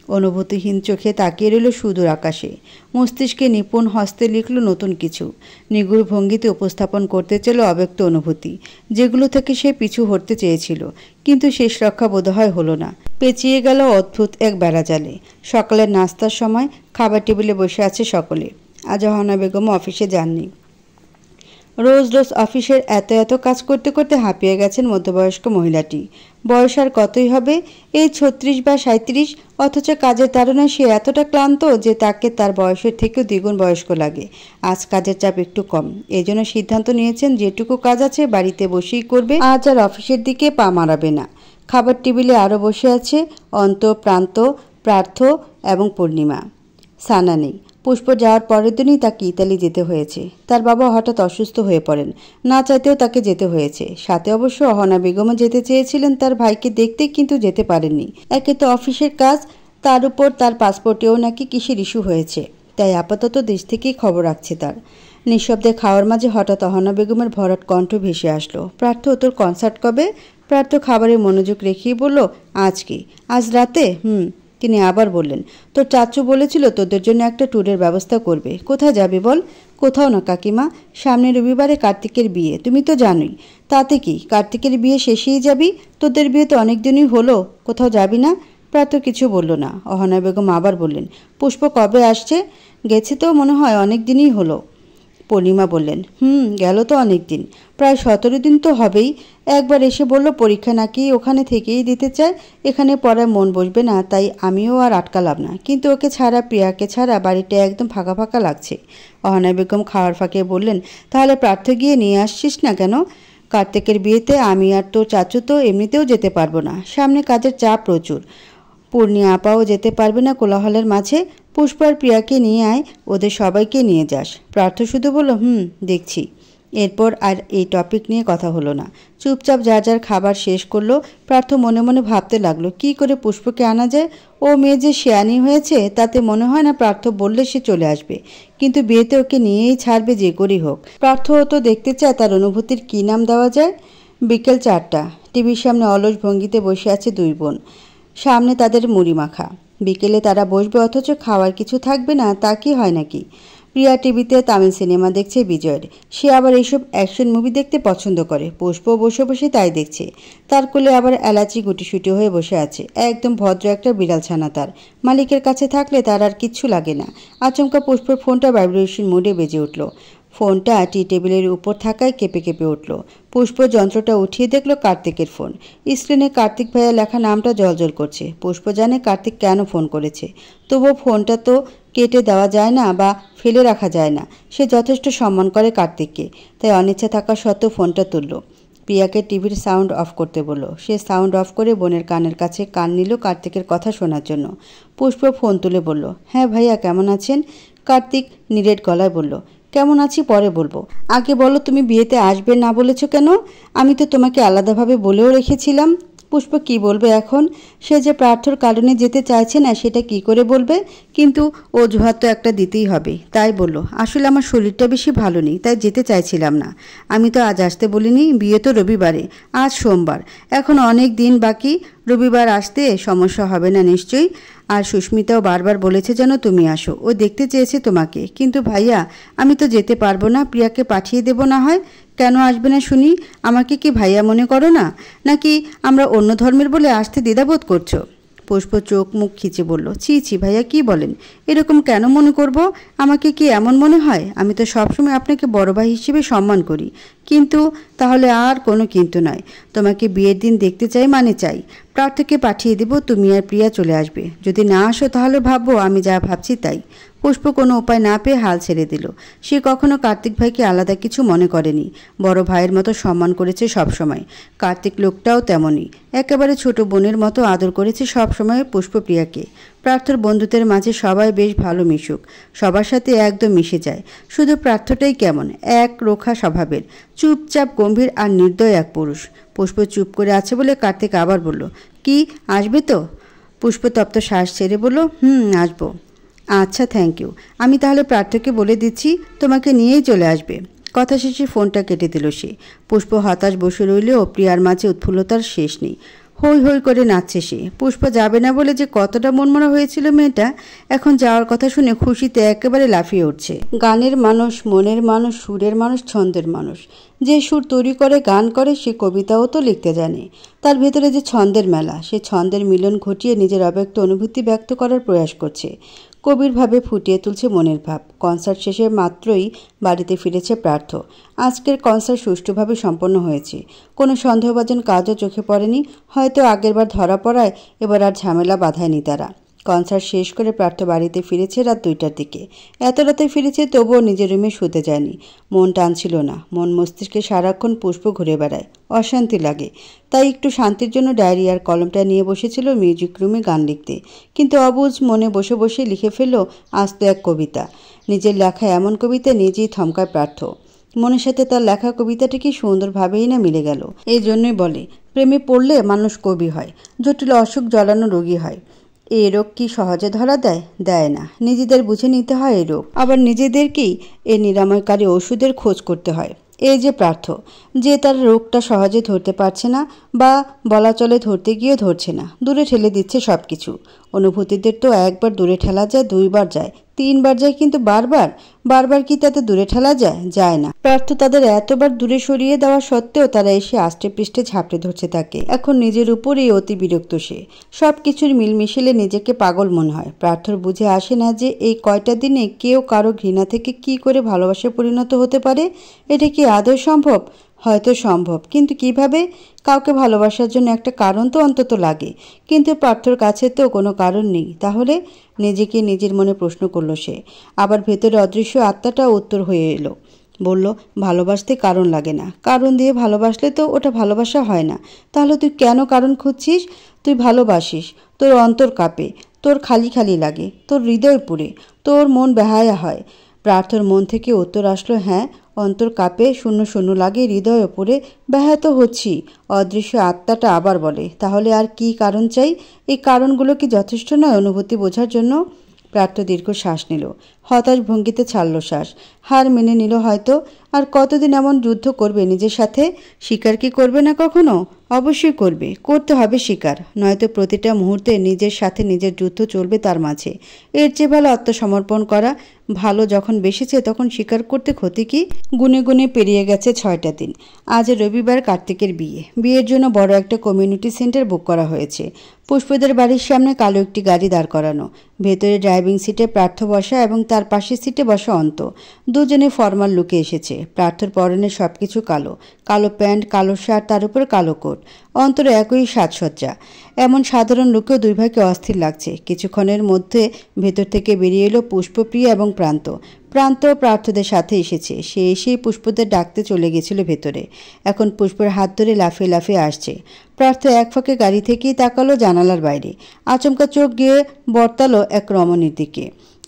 অনুভূতিহীন চোখে তাকিয়ে রইল সুদূর আকাশে। মস্তিষ্কে নিপুণ হস্তে লিখল নতুন কিছু। নিগুড় ভঙ্গিতে উপস্থাপন করতে চাইল অব্যক্ত অনুভূতি, যেগুলো থেকে সে পিছু হটতে চেয়েছিল, কিন্তু শেষ রক্ষা বোধহয় হলো না। পেঁচিয়ে গেল অদ্ভুত এক বেড়াজালে। সকালের নাস্তার সময় খাবার টেবিলে বসে আছে সকলে। আজ অহনা বেগমও অফিসে যাননি। রোজ রোজ অফিসের এত কাজ করতে করতে হাঁপিয়ে গেছেন মধ্যবয়স্ক মহিলাটি। বয়স আর কতই হবে, এই 36 বা 37, অথচ কাজের তাড়নায় সে এতটা ক্লান্ত যে তাকে তার বয়সের থেকেও দ্বিগুণ বয়স্ক লাগে। আজ কাজের চাপ একটু কম, এজন্য সিদ্ধান্ত নিয়েছেন যেটুকু কাজ আছে বাড়িতে বসেই করবে। আজ আর অফিসের দিকে পা মারাবে না। খাবার টেবিলে আরও বসে আছে অন্ত, প্রান্ত, প্রার্থ এবং পূর্ণিমা। সানা নেই। পুষ্প যাওয়ার পরের দিনই তাকে ইতালি যেতে হয়েছে। তার বাবা হঠাৎ অসুস্থ হয়ে পড়েন, না চাইতেও তাকে যেতে হয়েছে। সাথে অবশ্য অহনা বেগমও যেতে চেয়েছিলেন তার ভাইকে দেখতে, কিন্তু যেতে পারেননি। একে তো অফিসের কাজ, তার উপর তার পাসপোর্টেও নাকি কিসের ইস্যু হয়েছে, তাই আপাতত দেশ থেকেই খবর রাখছে তার। নিঃশব্দে খাওয়ার মাঝে হঠাৎ অহনা বেগমের ভরাট কণ্ঠ ভেসে আসলো, প্রার্থ তোর কনসার্ট কবে? প্রার্থ খাবারে মনোযোগ রেখেই বলল, আজ রাতে। তিনি আবার বললেন, তোর চাচু বলেছিল তোদের জন্য একটা ট্যুরের ব্যবস্থা করবে। কোথায় যাবি বল? কোথাও না কাকিমা, সামনের রবিবারে কার্তিকের বিয়ে, তুমি তো জানোই। তাতে কি, কার্তিকের বিয়ে শেষেই যাবি? তোদের বিয়ে তো অনেক দিনই হলো, কোথাও যাবি না? প্রাত কিছু বলল না। অহনা বেগম আবার বললেন, পুষ্প কবে আসছে? গেছে তো মনে হয় অনেক দিনই হলো। পূর্ণিমা বললেন, গেল তো অনেক দিন, প্রায় 17 দিন তো হবেই। একবার এসে বলল পরীক্ষা নাকি ওখানে থেকেই দিতে চায়, এখানে পড়ায় মন বসবে না, তাই আমিও আর আটকালাম না। কিন্তু ওকে ছাড়া, প্রিয়াকে ছাড়া বাড়িটা একদম ফাঁকা ফাঁকা লাগছে। অহনা বেগম খাওয়ার ফাঁকে বললেন, তাহলে প্রার্থ গিয়ে নিয়ে আসছিস না কেন? কার্তিকের বিয়েতে আমি আর তোর চাচু তো এমনিতেও যেতে পারবো না, সামনে কাজের চাপ প্রচুর। পূর্ণিমা আপাও যেতে পারবে না কোলাহলের মাঝে। পুষ্প আর প্রিয়াকে নিয়ে আয়, ওদের সবাইকে নিয়ে যাস। প্রার্থ শুধু বলল, দেখছি। এরপর আর এই টপিক নিয়ে কথা হলো না। চুপচাপ যার খাবার শেষ করলো। প্রার্থ মনে মনে ভাবতে লাগলো, কি করে পুষ্পকে আনা যায়। ও মেয়ে যে শেয়ানি হয়েছে, তাতে মনে হয় না প্রার্থ বললে সে চলে আসবে, কিন্তু বিয়েতে ওকে নিয়েই ছাড়বে যে করেই হোক। প্রার্থও তো দেখতে চায় তার অনুভূতির কী নাম দেওয়া যায়। বিকেল 4টা, টিভির সামনে অলস ভঙ্গিতে বসে আছে দুই বোন। সামনে তাদের মুড়ি মাখা। বিকেলে তারা বসবে, অথচ খাওয়ার কিছু থাকবে না, তা কি হয় নাকি? প্রিয়া টিভিতে তামিল সিনেমা দেখছে বিজয়ের। সে আবার এইসব অ্যাকশন মুভি দেখতে পছন্দ করে। পুষ্প বসে বসে তাই দেখছে। তার কোলে আবার এলাচি গুটিসুটি হয়ে বসে আছে। একদম ভদ্র একটা বিড়াল ছানা তার। মালিকের কাছে থাকলে তার আর কিচ্ছু লাগে না। আচমকা পুষ্পর ফোনটা ভাইব্রেশন মোডে বেজে উঠল। ফোনটা টি টেবিলের উপর থাকায় কেঁপে কেঁপে উঠল। পুষ্প যন্ত্রটা উঠিয়ে দেখল কার্তিকের ফোন। স্ক্রিনে কার্তিক ভাইয়া লেখা নামটা জ্বলজ্বল করছে। পুষ্প জানে কার্তিক কেন ফোন করেছে, তবুও ফোনটা তো কেটে দেওয়া যায় না বা ফেলে রাখা যায় না। সে যথেষ্ট সম্মান করে কার্তিককে, তাই অনিচ্ছা থাকা সত্ত্বেও ফোনটা তুলল। প্রিয়াকে টিভির সাউন্ড অফ করতে বলল। সে সাউন্ড অফ করে বোনের কানের কাছে কান নিল কার্তিকের কথা শোনার জন্য। পুষ্প ফোন তুলে বলল, হ্যাঁ ভাইয়া কেমন আছেন? কার্তিক নিরেট গলায় বলল, কেমন আছি পরে বলবো, আগে বলো তুমি বিয়েতে আসবে না বলেছ কেন? আমি তো তোমাকে আলাদাভাবে বলেও রেখেছিলাম। পুষ্প কি বলবে এখন? সে যে প্রার্থর কারণে যেতে চাইছে না সেটা কি করে বলবে? কিন্তু অজুহাত তো একটা দিতেই হবে, তাই বলল, আসলে আমার শরীরটা বেশি ভালো নেই, তাই যেতে চাইছিলাম না। আমি তো আজ আসতে বলিনি, বিয়ে তো রবিবারে, আজ সোমবার, এখন অনেক দিন বাকি, রবিবার আসতে সমস্যা হবে না নিশ্চয়ই। আর সুস্মিতাও বারবার বলেছে যেন তুমি আসো, ও দেখতে চেয়েছে তোমাকে। কিন্তু ভাইয়া আমি তো যেতে পারবো না, প্রিয়াকে পাঠিয়ে দেবো না হয়। কেন আসবে না শুনি? আমাকে কি ভাইয়া মনে করো না, নাকি আমরা অন্য ধর্মের বলে আসতে দ্বিধাবোধ করছো? পুষ্প চোখ মুখ খিচে বলল, ছি ছি ভাইয়া কি বলেন, এরকম কেন মনে করব? আমাকে কি এমন মনে হয়? আমি তো সবসময় আপনাকে বড় ভাই হিসেবে সম্মান করি। কিন্তু তাহলে আর কোনো কিন্তু নয়, তোমাকে বিয়ের দিন দেখতে চাই মানে চাই। প্রার্থকে পাঠিয়ে দেব, তুমি আর প্রিয়া চলে আসবে। যদি না আসো তাহলে ভাববো আমি যা ভাবছি তাই। পুষ্প কোনো উপায় না পেয়ে হাল ছেড়ে দিল। সে কখনো কার্তিক ভাইকে আলাদা কিছু মনে করেনি, বড় ভাইয়ের মতো সম্মান করেছে সবসময়। কার্তিক লোকটাও তেমনই, একেবারে ছোট বোনের মতো আদর করেছে সবসময় পুষ্পপ্রিয়াকে। প্রার্থর বন্ধুদের মাঝে সবাই বেশ ভালো মিশুক, সবার সাথে একদম মিশে যায়। শুধু প্রার্থটাই কেমন এক রোখা স্বভাবের, চুপচাপ গম্ভীর আর নির্দয় এক পুরুষ। পুষ্প চুপ করে আছে বলে কার্তিক আবার বলল, কি আসবে তো? পুষ্প তপ্ত শ্বাস ছেড়ে বলল, আসবো। আচ্ছা থ্যাংক ইউ, আমি তাহলে প্রার্থকে বলে দিচ্ছি তোমাকে নিয়েই চলে আসবে। কথা শেষে ফোনটা কেটে দিল সে। পুষ্প হতাশ বসে রইলেও প্রিয়ার মাঝে উৎফুল্লতার শেষ নেই। হই হই করে নাচছে সে। পুষ্প যাবে না বলে যে কতটা মনমরা হয়েছিল মেয়েটা, এখন যাওয়ার কথা শুনে খুশিতে একেবারে লাফিয়ে উঠছে। গানের মানুষ, মনের মানুষ, সুরের মানুষ, ছন্দের মানুষ। যে সুর তৈরি করে গান করে সে কবিতাও তো লিখতে জানে। তার ভেতরে যে ছন্দের মেলা, সে ছন্দের মিলন ঘটিয়ে নিজের অব্যক্ত অনুভূতি ব্যক্ত করার প্রয়াস করছে, গভীরভাবে ফুটিয়ে তুলছে মনের ভাব। কনসার্ট শেষে মাত্রই বাড়িতে ফিরেছে প্রার্থ। আজকের কনসার্ট সুষ্ঠুভাবে সম্পন্ন হয়েছে, কোনো সন্দেহভাজন কাজও চোখে পড়েনি। হয়তো আগেরবার ধরা পড়ায় এবার আর ঝামেলা বাঁধায়নি তারা। কনসার্ট শেষ করে প্রার্থ বাড়িতে ফিরেছে রাত 2টার দিকে। এত রাতে ফিরেছে তবুও নিজের রুমে শুতে যায়নি। মন টানছিল না, মন মস্তিষ্কে সারাক্ষণ পুষ্প ঘুরে বেড়ায়, অশান্তি লাগে। তাই একটু শান্তির জন্য ডায়েরি আর কলমটা নিয়ে বসেছিল মিউজিক রুমে গান লিখতে। কিন্তু অবুঝ মনে বসে বসে লিখে ফেলল আস্ত এক কবিতা। নিজের লেখা এমন কবিতা নিজেই থমকায় প্রার্থ। মনের সাথে তার লেখা কবিতাটি কি সুন্দরভাবেই না মিলে গেল। এই জন্যই বলে প্রেমে পড়লে মানুষ কবি হয়, জটিল অসুখ জ্বলানো রোগী হয়। এই রোগ কি সহজে ধরা দেয়? দেয় না। নিজেদের বুঝে নিতে হয় এই রোগ, আবার নিজেদেরকেই এর নিরাময়কারী ওষুধের খোঁজ করতে হয়। এই যে প্রার্থ, যে তার রোগটা সহজে ধরতে পারছে না, বা বলা চলে ধরতে গিয়েও ধরছে না, দূরে ঠেলে দিচ্ছে সব কিছু। অনুভূতিদের তো একবার দূরে ঠেলা যায়, 2বার যায়, 3বার যায়, কিন্তু বারবার বারবার কি তাতে দূরে ঠেলা যায়? যায় না। প্রার্থ তাদের এতবার দূরে সরিয়ে দেওয়া সত্ত্বেও তারা এসে আষ্টে পৃষ্ঠে ঝাঁপড়ে ধরছে তাকে। এখন নিজের উপরেই অতি বিরক্ত সে। সব কিছুর মিলমিশেলে নিজেকে পাগল মনে হয়। প্রার্থর বুঝে আসে না যে এই কয়টা দিনে কেউ কারো ঘৃণা থেকে কি করে ভালোবাসায় পরিণত হতে পারে। এটা কি আদৌ সম্ভব? হয়তো সম্ভব, কিন্তু কিভাবে? কাউকে ভালোবাসার জন্য একটা কারণ তো অন্তত লাগে, কিন্তু পার্থর কাছে তো কোনো কারণ নেই। তাহলে নিজেকে নিজের মনে প্রশ্ন করল সে। আবার ভেতরে অদৃশ্য আত্মাটা উত্তর হয়ে এলো, বলল, ভালোবাসতে কারণ লাগে না, কারণ দিয়ে ভালোবাসলে তো ওটা ভালোবাসা হয় না। তাহলে তুই কেন কারণ খুঁজছিস? তুই ভালোবাসিস, তোর অন্তর কাঁপে, তোর খালি খালি লাগে, তোর হৃদয় পুড়ে, তোর মন বেহায়া হয়। প্রার্থর মন থেকে উত্তর আসলো, হ্যাঁ, অন্তর কাঁপে, শূন্য শূন্য লাগে, হৃদয় ওপরে, ব্যাহত হচ্ছি। অদৃশ্য আত্মাটা আবার বলে, তাহলে আর কি কারণ চাই? এই কারণগুলো কি যথেষ্ট নয় অনুভূতি বোঝার জন্য? প্রার্থ দীর্ঘ শ্বাস নিল, হতাশ ভঙ্গিতে ছাড়ল শ্বাস। হার মেনে নিল হয়তো। আর কতদিন এমন যুদ্ধ করবে নিজের সাথে? স্বীকার কি করবে না কখনো? অবশ্যই করবে, করতে হবে স্বীকার, নয়তো প্রতিটা মুহূর্তে নিজের সাথে নিজের যুদ্ধ চলবে তার মাঝে। এর চেয়ে ভালো আত্মসমর্পণ করা। ভালো যখন বেসেছে তখন স্বীকার করতে ক্ষতি কি? গুনে গুনে পেরিয়ে গেছে 6টা দিন। আজ রবিবার কার্তিকের বিয়ে। বিয়ের জন্য বড় একটা কমিউনিটি সেন্টার বুক করা হয়েছে। পুষ্পদের বাড়ির সামনে কালো একটি গাড়ি দাঁড় করানো, ভেতরে ড্রাইভিং সিটে প্রার্থ বসা এবং তার তার পাশের সিটে বসা অন্ত। দুজনে ফর্মাল লুকে এসেছে। প্রার্থর পরনে সবকিছু কালো, কালো প্যান্ট, কালো শার্ট, তার উপর কালো কোট। অন্তর একই সাজসজ্জা। এমন সাধারণ লুকেও দুই ভাইকে অস্থির লাগছে। কিছুক্ষণের মধ্যে ভেতর থেকে বেরিয়ে এলো পুষ্পপ্রিয়া এবং প্রান্ত। প্রান্ত প্রার্থদের সাথে এসেছে। সে এসেই পুষ্পদের ডাকতে চলে গেছিল ভেতরে। এখন পুষ্পের হাত ধরে লাফিয়ে লাফিয়ে আসছে। প্রার্থ এক ফাঁকে গাড়ি থেকেই তাকালো জানালার বাইরে। আচমকা চোখ গিয়ে বর্তালো এক রমণীর দিকে।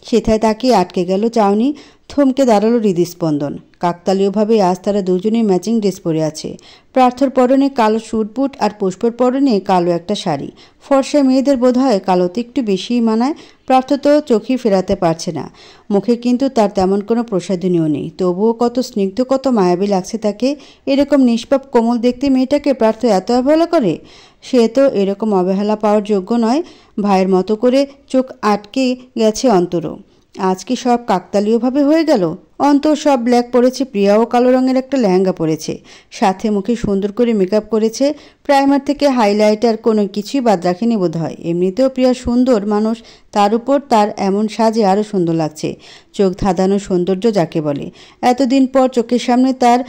সেথায় তাকিয়ে আটকে গেল চাউনি। থমকে দাঁড়ালো হৃদস্পন্দন। কাকতালীয়ভাবে আজ তারা দুজনেই ম্যাচিং ড্রেস পরে আছে। প্রার্থর পরনে কালো স্যুটবুট আর পুষ্পর পরনে কালো একটা শাড়ি। ফর্সা মেয়েদের বোধ হয় কালোতে একটু বেশিই মানায়। প্রার্থ তো চোখই ফেরাতে পারছে না। মুখে কিন্তু তার তেমন কোনো প্রসাধনীও নেই। তবুও কত স্নিগ্ধ, কত মায়াবী লাগছে তাকে। এরকম নিষ্পাপ কোমল দেখতে মেয়েটাকে প্রার্থ এত অবহেলা করে। সে তো এরকম অবহেলা পাওয়ার যোগ্য নয়। ভাইয়ের মতো করে চোখ আটকে গেছে অন্তরও। আজ কি সব কাকতালীয়ভাবে হয়ে গেল? অন্তর সব ব্ল্যাক পরেছে, প্রিয়াও কালো রঙের একটা লেহেঙ্গা পরেছে, সাথে মুখে সুন্দর করে মেকআপ করেছে। প্রাইমার থেকে হাইলাইটার কোনো কিছুই বাদ রাখেনি বোধ হয়। এমনিতেও প্রিয়া সুন্দর মানুষ, তার উপর তার এমন সাজে আরও সুন্দর লাগছে। চোখ ধাঁধানো সৌন্দর্য যাকে বলে। এতদিন পর চোখের সামনে তার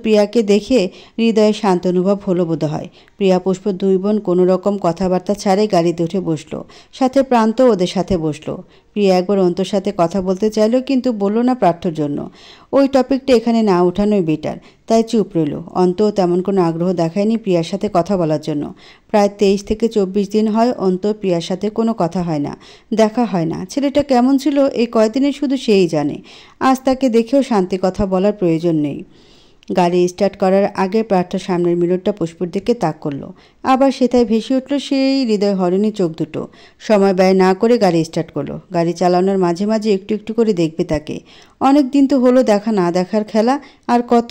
প্রিয়াকে দেখে হৃদয়ে শান্ত অনুভব হলো বোধ হয়। প্রিয়া পুষ্প দুই বোন কোনো রকম কথাবার্তা ছাড়ে গাড়িতে উঠে বসলো। সাথে প্রান্ত ওদের সাথে বসলো। প্রিয়া একবার অন্তর সাথে কথা বলতে চাইলো, কিন্তু বলল না প্রার্থর জন্য। ওই টপিকটা এখানে না ওঠানোই বেটার। তাই চুপ রইল। অন্তও তেমন কোনো আগ্রহ দেখায়নি প্রিয়ার সাথে কথা বলার জন্য। প্রায় 23 থেকে 24 দিন হয় অন্ত প্রিয়ার সাথে কোনো কথা হয় না, দেখা হয় না। ছেলেটা কেমন ছিল এই কয়দিনে শুধু সেই জানে। আজ তাকে দেখেও শান্তি কথা বলার প্রয়োজন নেই। গাড়ি স্টার্ট করার আগে প্রার্থ সামনের মিররটা পুষ্পর দিকে তাক করলো। আবার সেটাই ভেসে উঠল সেই হৃদয় হরণী চোখ দুটো। সময় ব্যয় না করে গাড়ি স্টার্ট করলো। গাড়ি চালানোর মাঝে মাঝে একটু একটু করে দেখবে তাকে। অনেক দিন তো হলো দেখা না দেখার খেলা। আর কত,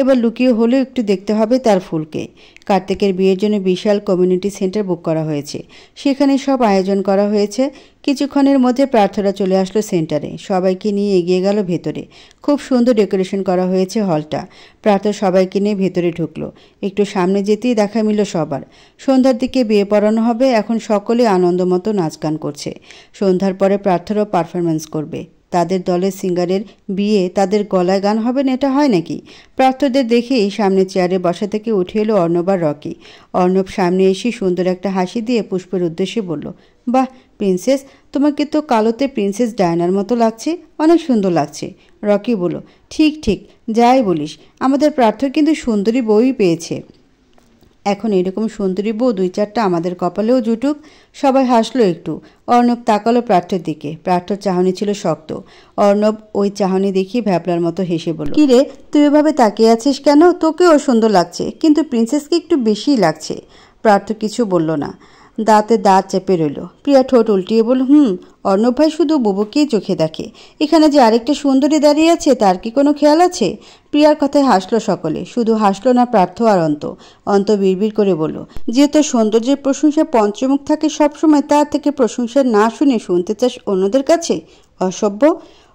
এবার লুকিয়ে হলেও একটু দেখতে হবে তার ফুলকে। কার্তিকের বিয়ের জন্য বিশাল কমিউনিটি সেন্টার বুক করা হয়েছে। সেখানে সব আয়োজন করা হয়েছে। কিছুক্ষণের মধ্যে প্রার্থনা চলে আসলো সেন্টারে। সবাইকে নিয়ে এগিয়ে গেল ভেতরে। খুব সুন্দর ডেকোরেশন করা হয়েছে হলটা। প্রার্থ সবাইকে নিয়ে ভেতরে ঢুকলো। একটু সামনে যেতেই দেখা মিলল সবার। সন্ধ্যার দিকে বিয়ে পড়ানো হবে। এখন সকলে আনন্দমতো নাচ গান করছে। সন্ধ্যার পরে প্রার্থনাও পারফরমেন্স করবে। তাদের দলের সিঙ্গারের বিয়ে, তাদের গলায় গান হবে না, এটা হয় নাকি? প্রার্থদের দেখেই সামনে চেয়ারে বসা থেকে উঠে এলো অর্ণব আর রকি। অর্ণব সামনে এসে সুন্দর একটা হাসি দিয়ে পুষ্পের উদ্দেশ্যে বলল, বাহ প্রিন্সেস, তোমাকে তো কালোতে প্রিন্সেস ডায়নার মতো লাগছে, অনেক সুন্দর লাগছে। রকি বলল, ঠিক ঠিক, যাই বলিস, আমাদের প্রার্থ কিন্তু সুন্দরী বউই পেয়েছে। এখন এরকম সুন্দরী বউ 2-4টা আমাদের কপালেও জুটুক। সবাই হাসলো একটু। অর্ণব তাকালো প্রার্থর দিকে। প্রার্থর চাহনি ছিল শক্ত। অর্ণব ওই চাহনি দেখিয়ে ভ্যাবলার মতো হেসে বলল, কিরে তুই এভাবে তাকিয়ে আছিস কেন? তোকেও সুন্দর লাগছে, কিন্তু প্রিন্সেসকে একটু বেশিই লাগছে। প্রার্থ কিছু বলল না, দাঁতে দাঁত চেপে রইল। প্রিয়া ঠোঁট উল্টিয়ে বলল, অর্ণব ভাই শুধু বুবুকেই চোখে দেখে। এখানে যে আরেকটা সুন্দরী দাঁড়িয়ে আছে তার কি কোনো খেয়াল আছে? প্রিয়ার কথায় হাসলো সকলে। শুধু হাসলো না প্রার্থ আর অন্ত। অন্ত বিড়বিড় করে বলল, যে তোর সৌন্দর্যের প্রশংসায় পঞ্চমুখ থাকে সবসময়, তার থেকে প্রশংসা না শুনে শুনতে চাস অন্যদের কাছে? অসভ্য।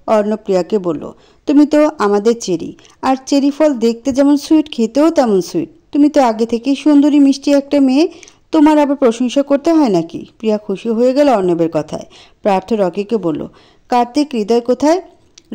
অর্ণব প্রিয়াকে বলল, তুমি তো আমাদের চেরি, আর চেরি ফল দেখতে যেমন সুইট, খেতেও তেমন সুইট। তুমি তো আগে থেকেই সুন্দরী মিষ্টি একটা মেয়ে, তোমার আবার প্রশংসা করতে হয় নাকি? প্রিয়া খুশি হয়ে গেল অর্ণবের কথায়। প্রার্থ রকিকে বলল, কার্তিক হৃদয় কোথায়?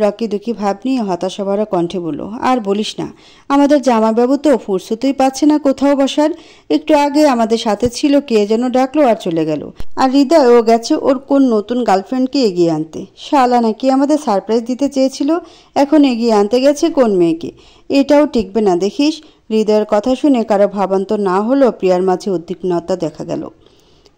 রকি দুঃখী ভাব নিয়ে হতাশা ভরা কণ্ঠে বলল, আর বলিস না, আমাদের জামাইবাবু তো ফুরসতই পাচ্ছে না কোথাও বসার। একটু আগে আমাদের সাথে ছিল, কে যেন ডাকলো আর চলে গেল। আর হৃদয় ও গেছে ওর কোন নতুন গার্লফ্রেন্ডকে এগিয়ে আনতে। শালা নাকি আমাদের সারপ্রাইজ দিতে চেয়েছিল, এখন এগিয়ে আনতে গেছে কোন মেয়েকে। এটাও টিকবে না দেখিস। হৃদয়ের কথা শুনে কারো ভাবান্তর না হলেও প্রিয়ার মাঝে উদ্বিগ্নতা দেখা গেল।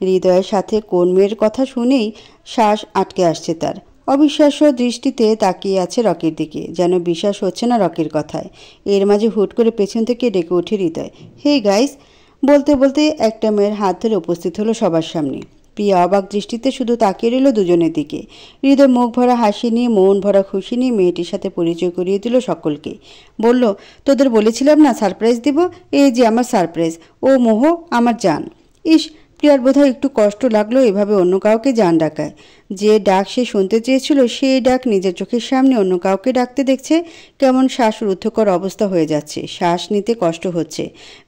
হৃদয়ের সাথে কোন মেয়ের কথা শুনেই শ্বাস আটকে আসছে তার। অবিশ্বাস্য দৃষ্টিতে তাকিয়ে আছে রকির দিকে, যেন বিশ্বাস হচ্ছে না রকির কথায়। এর মাঝে হুট করে পেছন থেকে ডেকে ওঠে হৃদয়, হে গাইস বলতে বলতে একটা মেয়ের হাত ধরে উপস্থিত হলো সবার সামনে। প্রিয়া অবাক দৃষ্টিতে শুধু তাকিয়ে রইল দুজনের দিকে। হৃদয় মুখ ভরা হাসি নিয়ে, মন ভরা খুশি নিয়ে মেয়েটির সাথে পরিচয় করিয়ে দিল সকলকে। বলল, তোদের বলেছিলাম না সারপ্রাইজ দিব, এই যে আমার সারপ্রাইজ। ও মোহ আমার জান। ইস, প্রিয়ার বোধহয় একটু কষ্ট লাগলো এভাবে অন্য কাউকে জান ডাকায়। যে ডাক সে শুনতে চেয়েছিল সেই ডাক নিজের চোখের সামনে অন্য কাউকে ডাকতে দেখছে। কেমন শ্বাসরুদ্ধকর অবস্থা হয়ে যাচ্ছে, শ্বাস নিতে কষ্ট হচ্ছে।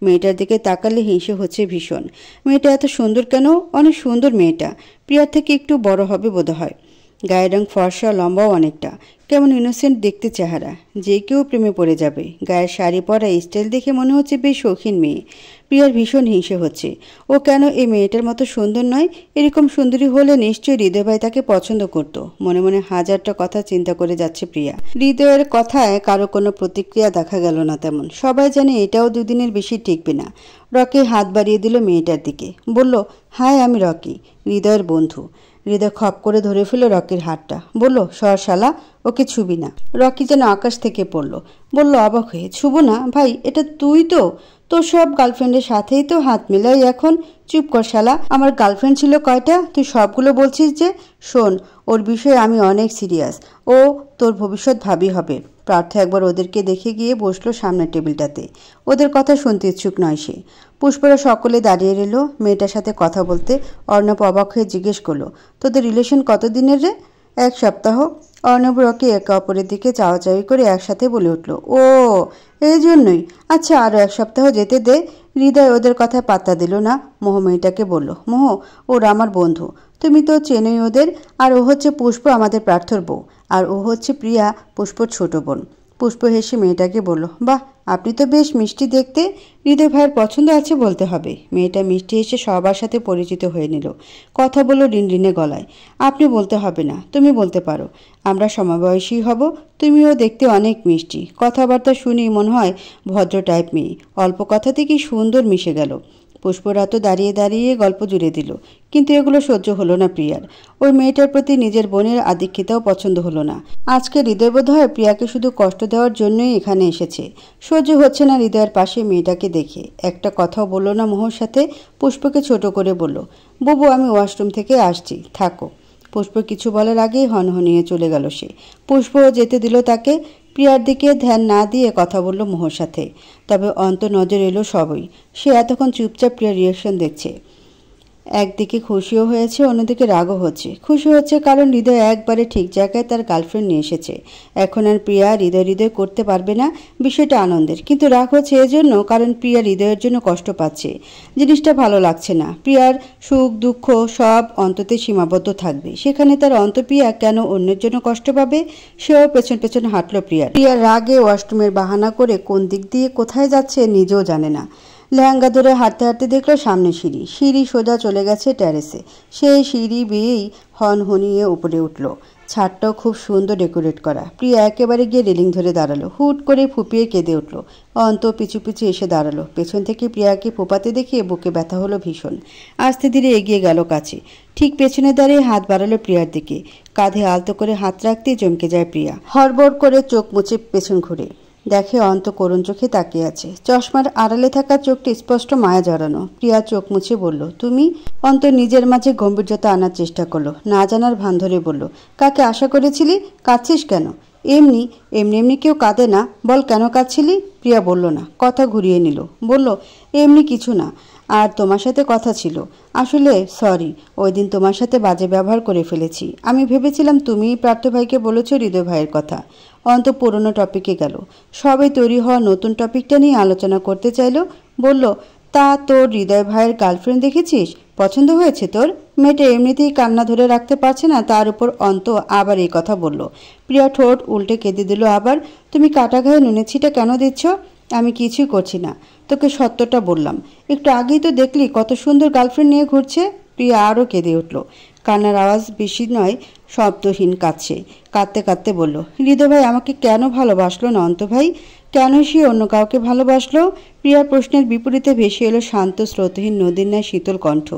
মেয়েটার দিকে তাকালে হিংসে হচ্ছে ভীষণ। মেয়েটা এত সুন্দর কেন? অনেক সুন্দর মেয়েটা, প্রিয়ার থেকে একটু বড় হবে বোধহয়। গায়ের রং ফর্সা, লম্বাও অনেকটা, কেমন ইনোসেন্ট দেখতে চেহারা, যে কেউ প্রেমে পড়ে যাবে। গায়ের শাড়ি পরা স্টাইল দেখে মনে হচ্ছে বেশ শৌখিন মেয়ে। প্রিয়ার ভীষণ হিংসে হচ্ছে, ও কেন এই মেয়েটার মতো সুন্দর নয়? এরকম সুন্দরী হলে নিশ্চয়ই হৃদয় ভাই তাকে পছন্দ করত। মনে মনে হাজারটা কথা চিন্তা করে যাচ্ছে প্রিয়া। হৃদয়ের কথায় কারো কোনো প্রতিক্রিয়া দেখা গেল না তেমন। সবাই জানে এটাও দুদিনের বেশি টিকবে না। রকি হাত বাড়িয়ে দিল মেয়েটার দিকে, বলল, হাই, আমি রকি, হৃদয়ের বন্ধু। হৃদয় খপ করে ধরে ফেলল রকির হাতটা, বলল, সর শালা, ওকে ছুবি না। রকি যেন আকাশ থেকে পড়ল, বলল অবাক হয়ে, ছুবো না ভাই? এটা তুই তো, তোর সব গার্লফ্রেন্ডের সাথেই তো হাত মেলাই এখন। চুপ কর শালা, আমার গার্লফ্রেন্ড ছিল কয়টা, তুই সবগুলো বলছিস যে? শোন, ওর বিষয়ে আমি অনেক সিরিয়াস, ও তোর ভবিষ্যৎ ভাবি হবে। পার্থ একবার ওদেরকে দেখে গিয়ে বসলো সামনের টেবিলটাতে। ওদের কথা শুনতে ইচ্ছুক নয় সে। পুষ্পরা সকলে দাঁড়িয়ে রইল মেয়েটার সাথে কথা বলতে। অর্ণব অবাক হয়ে জিজ্ঞেস করলো, তোদের রিলেশন কতদিনের রে? 1 সপ্তাহ। অর্ণব রকি একে অপরের দিকে চাওয়াচাওয়ি করে একসাথে বলে উঠল, ও এই জন্যই, আচ্ছা আরও 1 সপ্তাহ যেতে দে। হৃদয় ওদের কথায় পাত্তা দিল না। মোহ মেয়েটাকে বলল, মোহ, ওরা আমার বন্ধু, তুমি তো চেনোই ওদের। আর ও হচ্ছে পুষ্প, আমাদের প্রার্থর বউ। আর ও হচ্ছে প্রিয়া, পুষ্পর ছোট বোন। পুষ্প হেসে মেয়েটাকে বলল, বাহ, আপনি তো বেশ মিষ্টি দেখতে। হৃদয় ভাইয়ের পছন্দ আছে বলতে হবে। মেয়েটা মিষ্টি হেসে সবার সাথে পরিচিত হয়ে নিল। কথা বলল রিনরিনে গলায়, আপনি বলতে হবে না, তুমি বলতে পারো। আমরা সমবয়সী হব। তুমিও দেখতে অনেক মিষ্টি, কথাবার্তা শুনি মনে হয় ভদ্র টাইপ মেয়ে। অল্প কথাতে কি সুন্দর মিশে গেল। পুষ্পরা তো দাঁড়িয়ে দাঁড়িয়ে গল্প জুড়ে দিল, কিন্তু এগুলো সহ্য হলো না প্রিয়ার। ওই মেয়েটার প্রতি নিজের বোনের আধিক্যতাও পছন্দ হলো না। আজকে হৃদয় বোধ হয় প্রিয়াকে শুধু কষ্ট দেওয়ার জন্যই এখানে এসেছে। সহ্য হচ্ছে না হৃদয়ের পাশে মেয়েটাকে দেখে। একটা কথাও বলল না মোহর সাথে। পুষ্পকে ছোট করে বলল, বুবু, আমি ওয়াশরুম থেকে আসছি, থাকো। পুষ্প কিছু বলার আগেই হনহনিয়ে চলে গেল সে। পুষ্পও যেতে দিল তাকে। প্রিয়ার দিকে ধ্যান না দিয়ে কথা বলল মোহর সাথে। তবে অন্ত নজর এলো সবই। সে এতক্ষণ চুপচাপ প্রিয়ার রিয়াকশন দেখছে। একদিকে খুশিও হয়েছে, অন্যদিকে রাগও হচ্ছে। খুশি হচ্ছে কারণ হৃদয় একবারে ঠিক জায়গায় তার গার্লফ্রেন্ড নিয়ে এসেছে। এখন আর প্রিয়া হৃদয় হৃদয় করতে পারবে না, বিষয়টা আনন্দের। কিন্তু রাগ হচ্ছে এজন্য কারণ প্রিয়া হৃদয়ের জন্য কষ্ট পাচ্ছে। জিনিসটা ভালো লাগছে না। প্রিয়ার সুখ দুঃখ সব অন্ততে সীমাবদ্ধ থাকবে, সেখানে তার অন্তপ্রিয়া কেন অন্যের জন্য কষ্ট পাবে? সেও পেছন পেছন হাঁটল প্রিয়ার রাগে ওয়াশরুমের বাহানা করে কোন দিক দিয়ে কোথায় যাচ্ছে নিজেও জানে না। লেহেঙ্গা ধরে হাঁটতে হাঁটতে দেখলো সামনে সিঁড়ি। সিঁড়ি সোজা চলে গেছে টেরেসে। সেই সিঁড়ি বেয়েই হনহনিয়ে উপরে উঠল। ছাদটাও খুব সুন্দর ডেকোরেট করা। প্রিয়া একেবারে গিয়ে রেলিং ধরে দাঁড়ালো। হুট করে ফুপিয়ে কেঁদে উঠল। অন্ত পিছু পিছু এসে দাঁড়ালো। পেছন থেকে প্রিয়াকে ফোপাতে দেখে বুকে ব্যথা হলো ভীষণ। আস্তে ধীরে এগিয়ে গেল কাছে। ঠিক পেছনে দাঁড়িয়ে হাত বাড়ালো প্রিয়ার দিকে। কাঁধে আলতো করে হাত রাখতেই চমকে যায় প্রিয়া। হড়বড় করে চোখ মুছে পেছন ঘুরে দেখে অন্ত করুণ চোখে তাকিয়ে আছে। চশমার আড়ালে থাকা চোখটি স্পষ্ট মায়া জড়ানো। প্রিয়া চোখ মুছে বলল, তুমি? অন্ত নিজের মাঝে গম্ভীর্যতা আনার চেষ্টা করলো। না জানার ভান ধরে বলল, কাকে আশা করেছিলি? কাঁদছিস কেন? এমনি এমনি এমনি কেউ কাঁদে না, বল কেন কাঁদছিলি? প্রিয়া বলল না, কথা ঘুরিয়ে নিল। বলল, এমনি কিছু না, আর তোমার সাথে কথা ছিল। আসলে সরি, ওই দিন তোমার সাথে বাজে ব্যবহার করে ফেলেছি। আমি ভেবেছিলাম তুমিই প্রার্থ ভাইকে বলেছ হৃদয় ভাইয়ের কথা। অন্ত পুরনো টপিকে গেল। সবে তৈরি হওয়া নতুন টপিকটা নিয়ে আলোচনা করতে চাইল। বলল, তা তোর হৃদয় ভাইয়ের গার্লফ্রেন্ড দেখেছিস? পছন্দ হয়েছে তোর? মেয়েটা এমনিতেই কান্না ধরে রাখতে পারছে না, তার উপর অন্ত আবার এই কথা বলল। প্রিয়া ঠোঁট উল্টে কেঁদে দিল আবার। তুমি কাটা গায়ে নুনের ছিটা কেন দিচ্ছ? আমি কিছুই করছি না, তোকে সত্যটা বললাম। একটু আগেই তো দেখলি কত সুন্দর গার্লফ্রেন্ড নিয়ে ঘুরছে। প্রিয়া আরও কেঁদে উঠল। কান্নার আওয়াজ বেশি নয়, শব্দহীন কাঁদছে। কাঁদতে কাঁদতে বলল, হৃদয় ভাই আমাকে কেন ভালোবাসলো না অন্ত ভাই? কেন সে অন্য কাউকে ভালোবাসলো? প্রিয়ার প্রশ্নের বিপরীতে ভেসে এলো শান্ত স্রোতহীন নদীর ন্যায় শীতল কণ্ঠ।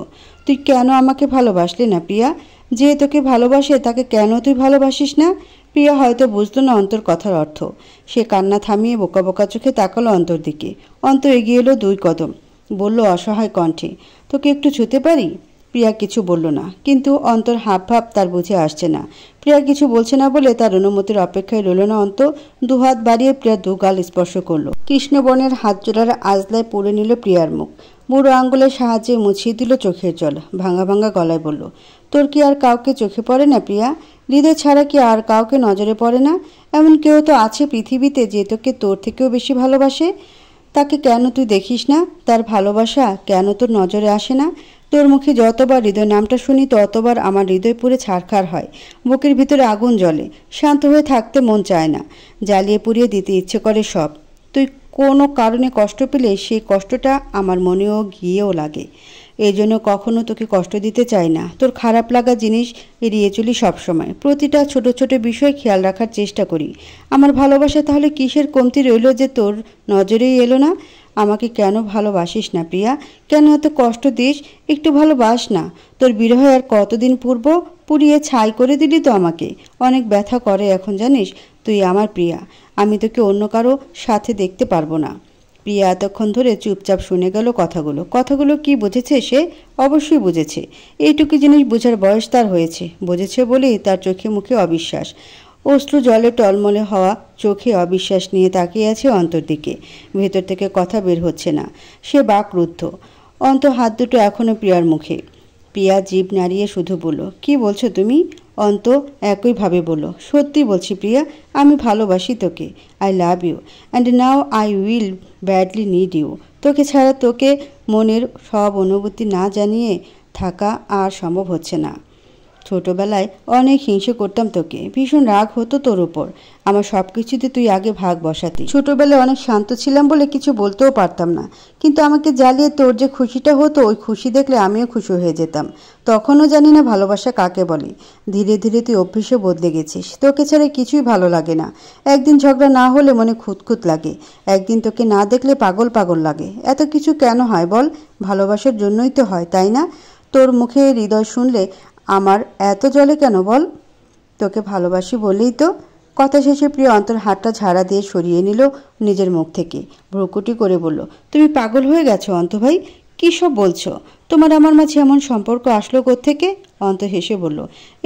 তুই কেন আমাকে ভালোবাসলি না প্রিয়া? যে তোকে ভালোবাসে তাকে কেন তুই ভালোবাসিস না? প্রিয়া হয়তো বুঝল না অন্তর কথার অর্থ। সে কান্না থামিয়ে বোকা বোকা চোখে তাকালো অন্তর দিকে। অন্ত এগিয়ে এলো 2 কদম। বলল অসহায় কণ্ঠে, তোকে একটু ছুঁতে পারি? প্রিয়া কিছু বলল না, কিন্তু অন্তর হাবভাব তার বুঝে আসছে না। প্রিয়া কিছু বলছে না বলে তার অনুমতির অপেক্ষায় রইল না অন্ত। 2 হাত বাড়িয়ে প্রিয়া 2 গাল স্পর্শ করল। কৃষ্ণবর্ণের হাত জোড়ার আজলায় পুড়ে নিল প্রিয়ার মুখ। বুড়ো আঙ্গুলের সাহায্যে মুছিয়ে দিল চোখের জল। ভাঙা ভাঙা গলায় বলল, তোর কি আর কাউকে চোখে পড়ে না প্রিয়া? হৃদয় ছাড়া কি আর কাউকে নজরে পড়ে না? এমন কেউ তো আছে পৃথিবীতে যে তোকে তোর থেকেও বেশি ভালোবাসে। তাকে কেন তুই দেখিস না? তার ভালোবাসা কেন তোর নজরে আসে না? তোর মুখে যতবার হৃদয় নামটা শুনি ততবার আমার হৃদয় পুরে ছারখার হয়, বুকের ভিতরে আগুন জ্বলে, শান্ত হয়ে থাকতে মন চায় না, জ্বালিয়ে পুড়িয়ে দিতে ইচ্ছে করে সব। তুই কোনো কারণে কষ্ট পেলে সেই কষ্টটা আমার মনেও গিয়েও লাগে। এই জন্য কখনো তোকে কষ্ট দিতে চাই না। তোর খারাপ লাগা জিনিস এড়িয়ে চলি সবসময়, প্রতিটা ছোট ছোট বিষয় খেয়াল রাখার চেষ্টা করি। আমার ভালোবাসা তাহলে কিসের কমতি রইল যে তোর নজরেই এলো না? আমাকে কেন ভালোবাসিস না প্রিয়া? কেন এত কষ্ট দিস? একটু ভালোবাস না। তোর বিরহে আর কতদিন পূর্ব পুড়িয়ে ছাই করে দিলি তো আমাকে। অনেক ব্যথা করে এখন জানিস। তুই আমার প্রিয়া, আমি তোকে অন্য কারো সাথে দেখতে পারবো না। প্রিয়া এতক্ষণ ধরে চুপচাপ শুনে গেল কথাগুলো কি বুঝেছে সে? অবশ্যই বুঝেছে। এইটুকু জিনিস বোঝার বয়স তার হয়েছে। বুঝেছে বলেই তার চোখে মুখে অবিশ্বাস, অশ্রু জলে টলমলে হওয়া চোখে অবিশ্বাস নিয়ে তাকিয়ে আছে অন্তর দিকে। ভেতর থেকে কথা বের হচ্ছে না, সে বাকরুদ্ধ। অন্ত হাত দুটো এখনো প্রিয়ার মুখে। প্রিয়া জিভ নাড়িয়ে শুধু বলল, কি বলছো তুমি? অন্ত একইভাবে বলল, সত্যি বলছি প্রিয়া, আমি ভালোবাসি তোকে। I love you and now I will badly need you. তোকে ছাড়া তোকে মনের সব অনুভূতি না জানিয়ে থাকা আর সম্ভব হচ্ছে না। ছোটবেলায় অনেক হিংসে করতাম তোকে, ভীষণ রাগ হতো তোর উপর। আমার সব কিছুতে তুই আগে ভাগ বসাতি। ছোটবেলায় অনেক শান্ত ছিলাম বলে কিছু বলতেও পারতাম না, কিন্তু আমাকে জ্বালিয়ে তোর যে খুশিটা হতো, ওই খুশি দেখলে আমিও খুশি হয়ে যেতাম। তখনও জানি না ভালোবাসা কাকে বলে। ধীরে ধীরে তুই অভ্যেসে বদলে গেছিস। তোকে ছাড়া কিছুই ভালো লাগে না। একদিন ঝগড়া না হলে মনে খুঁতখুত লাগে, একদিন তোকে না দেখলে পাগল পাগল লাগে। এত কিছু কেন হয় বল? ভালোবাসার জন্যই তো হয়, তাই না? তোর মুখে হৃদয় শুনলে আমার এত জলে কেন বল? তোকে ভালোবাসি বলেই তো। কথা শেষে প্রিয় অন্তর হাতটা ঝাড়া দিয়ে সরিয়ে নিল নিজের মুখ থেকে। ভ্রুকুটি করে বলল, তুমি পাগল হয়ে গেছো অন্ত ভাই? কী সব বলছো? তোমার আমার মাঝে এমন সম্পর্ক আসলো কোত্থেকে? অন্ত হেসে বলল,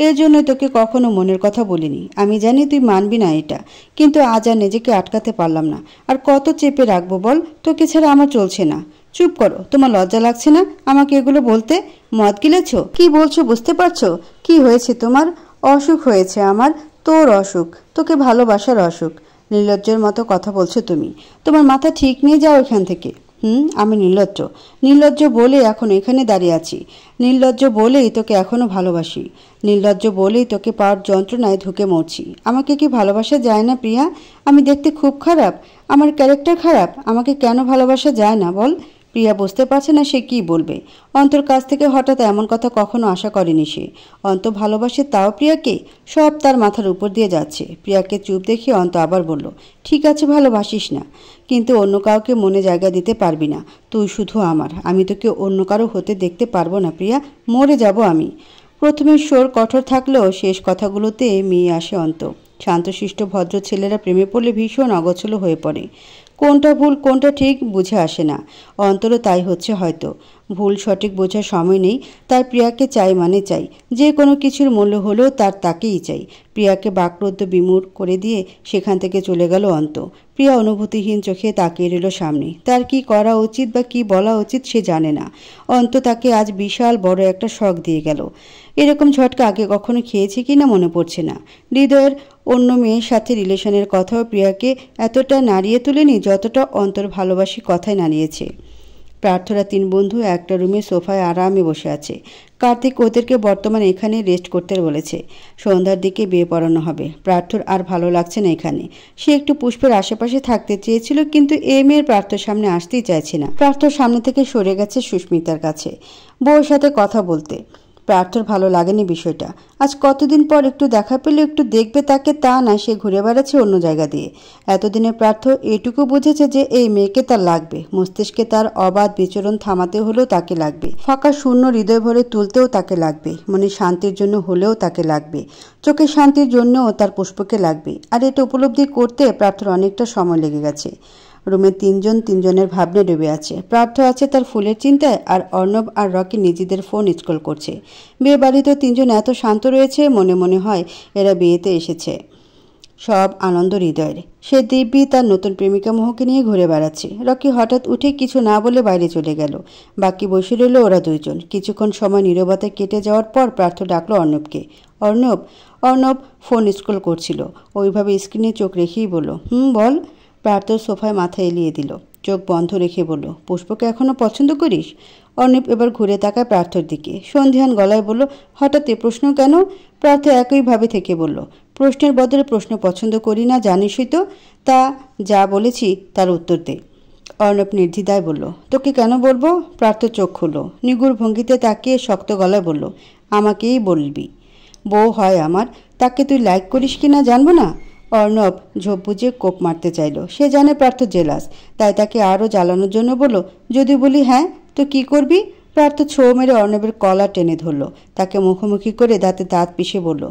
এর জন্যই তোকে কখনো মনের কথা বলিনি। আমি জানি তুই মানবি না এটা, কিন্তু আজ আর নিজেকে আটকাতে পারলাম না। আর কত চেপে রাখবো বল? তোকে ছাড়া আমার চলছে না। চুপ করো, তোমার লজ্জা লাগছে না আমাকে এগুলো বলতে? মদ গিলেছ? কি বলছো বুঝতে পারছো? কি হয়েছে তোমার? অসুখ হয়েছে আমার। তোর অসুখ, তোকে ভালোবাসার অসুখ। নির্লজ্জের মতো কথা বলছো তুমি। তোমার মাথা ঠিক নিয়ে যাও এখান থেকে। আমি নির্লজ্জ? নির্লজ্জ বলে এখন এখানে দাঁড়িয়ে আছি। নির্লজ্জ বলেই তোকে এখনো ভালোবাসি। নির্লজ্জ বলেই তোকে পাওয়ার যন্ত্রণায় ধুকে মরছি। আমাকে কি ভালোবাসা যায় না প্রিয়া? আমি দেখতে খুব খারাপ? আমার ক্যারেক্টার খারাপ? আমাকে কেন ভালোবাসা যায় না বল? প্রিয়া বুঝতে পারছে না সে কি বলবে। অন্তর কাছ থেকে হঠাৎ এমন কথা কখনো আশা করেনি সে। অন্ত ভালোবাসে তাও প্রিয়াকে? সব তার মাথার উপর দিয়ে যাচ্ছে। প্রিয়াকে চুপ দেখে অন্ত আবার বলল, ঠিক আছে ভালোবাসিস না, কিন্তু অন্য কাউকে মনে জায়গা দিতে পারবি না। তুই শুধু আমার, আমি তোকে অন্য কারো হতে দেখতে পারবো না প্রিয়া, মরে যাব আমি। প্রথমের স্বর কঠোর থাকলেও শেষ কথাগুলোতে মিয়ে আসে অন্ত। শান্তশিষ্ট ভদ্র ছেলেরা প্রেমে পড়লে ভীষণ অগোছলো হয়ে পড়ে। কোনটা ভুল কোনটা ঠিক বুঝে আসে না। অন্তরও তাই হচ্ছে হয়তো। ভুল সঠিক বোঝার সময় নেই তার। প্রিয়াকে চাই মানে চাই, যে কোনো কিছুর মূল্য হলেও তার তাকেই চাই। প্রিয়াকে বাকরুদ্ধ বিমূঢ় করে দিয়ে সেখান থেকে চলে গেল অন্ত। প্রিয়া অনুভূতিহীন চোখে তাকিয়ে রইল সামনে। তার কি করা উচিত বা কি বলা উচিত সে জানে না। অন্ত তাকে আজ বিশাল বড় একটা শক দিয়ে গেল। এরকম ঝটকা আগে কখনো খেয়েছে কি না মনে পড়ছে না। হৃদয়ের অন্য মেয়ের সাথে রিলেশনের কথাও প্রিয়াকে এতটা নাড়িয়ে তোলেনি যতটা অন্তর ভালোবাসি কথায় নাড়িয়েছে। প্রার্থরা 3 বন্ধু একটা রুমে সোফায় আরামে বসে আছে। কার্তিক ওদেরকে বর্তমানে এখানে রেস্ট করতে বলেছে। সন্ধ্যার দিকে বিয়ে পড়ানো হবে। প্রার্থর আর ভালো লাগছে না এখানে। সে একটু পুষ্পের আশেপাশে থাকতে চেয়েছিল, কিন্তু এই মেয়ের প্রার্থর সামনে আসতেই চাইছে না। প্রার্থর সামনে থেকে সরে গেছে সুস্মিতার কাছে বউর সাথে কথা বলতে। প্রার্থর ভালো লাগেনি বিষয়টা। আজ কতদিন পর একটু দেখা পেলে একটু দেখবে তাকে, তা না, সে ঘুরে বেড়াচ্ছে অন্য জায়গা দিয়ে। এতদিনে প্রার্থ এটুকু বুঝেছে যে এই মেয়েকে তার লাগবে। মস্তিষ্কে তার অবাধ বিচরণ থামাতে হলেও তাকে লাগবে। ফাঁকা শূন্য হৃদয় ভরে তুলতেও তাকে লাগবে। মনে শান্তির জন্য হলেও তাকে লাগবে। চোখের শান্তির জন্যও তার পুষ্পকে লাগবে। আর এটা উপলব্ধি করতে প্রার্থর অনেকটা সময় লেগে গেছে। রুমে 3 জন 3 জনের ভাবনে ডুবে আছে। প্রার্থ আছে তার ফুলের চিন্তায়, আর অর্ণব আর রকি নিজেদের ফোন স্ক্রল করছে। বিয়ে বাড়িতে 3 জন এত শান্ত রয়েছে, মনে মনে হয় এরা বিয়েতে এসেছে। সব আনন্দ হৃদয়ের। সে দিব্যি তার নতুন প্রেমিকা মোহকে নিয়ে ঘুরে বেড়াচ্ছে। রকি হঠাৎ উঠে কিছু না বলে বাইরে চলে গেল। বাকি বসে রইল ওরা 2 জন। কিছুক্ষণ সময় নীরবতায় কেটে যাওয়ার পর প্রার্থ ডাকলো অর্ণবকে। অর্ণব। অর্ণব ফোন স্ক্রল করছিল। ওইভাবে স্ক্রিনে চোখ রেখেই বলল, বল। প্রার্থ সোফায় মাথা এলিয়ে দিল। চোখ বন্ধ রেখে বলল, পুষ্পকে এখনো পছন্দ করিস? অর্ণব এবার ঘুরে তাকায় পার্থর দিকে। সন্ধিহান গলায় বলল, হঠাৎ এ প্রশ্ন কেন? পার্থ একইভাবে থেকে বলল, প্রশ্নের বদলে প্রশ্ন পছন্দ করি না, জানিসই তো। তা যা বলেছি তার উত্তর দে। অর্ণব নির্দ্বিধায় বলল, তোকে কেন বলবো? পার্থ চোখ খুলল, নিগুড় ভঙ্গিতে তাকিয়ে শক্ত গলায় বলল, আমাকেই বলবি। বউ হয় আমার, তাকে তুই লাইক করিস কি না জানবো না? অর্ণব ঝোপ বুঝে কোপ মারতে চাইল। সে জানে পার্থ জেলাস, তাই তাকে আরও জ্বালানোর জন্য বলল, যদি বলি হ্যাঁ তো কি করবি? পার্থ ছো মেরে অর্ণবের কলার টেনে ধরল, তাকে মুখোমুখি করে দাঁতে দাঁত পিষে বলল,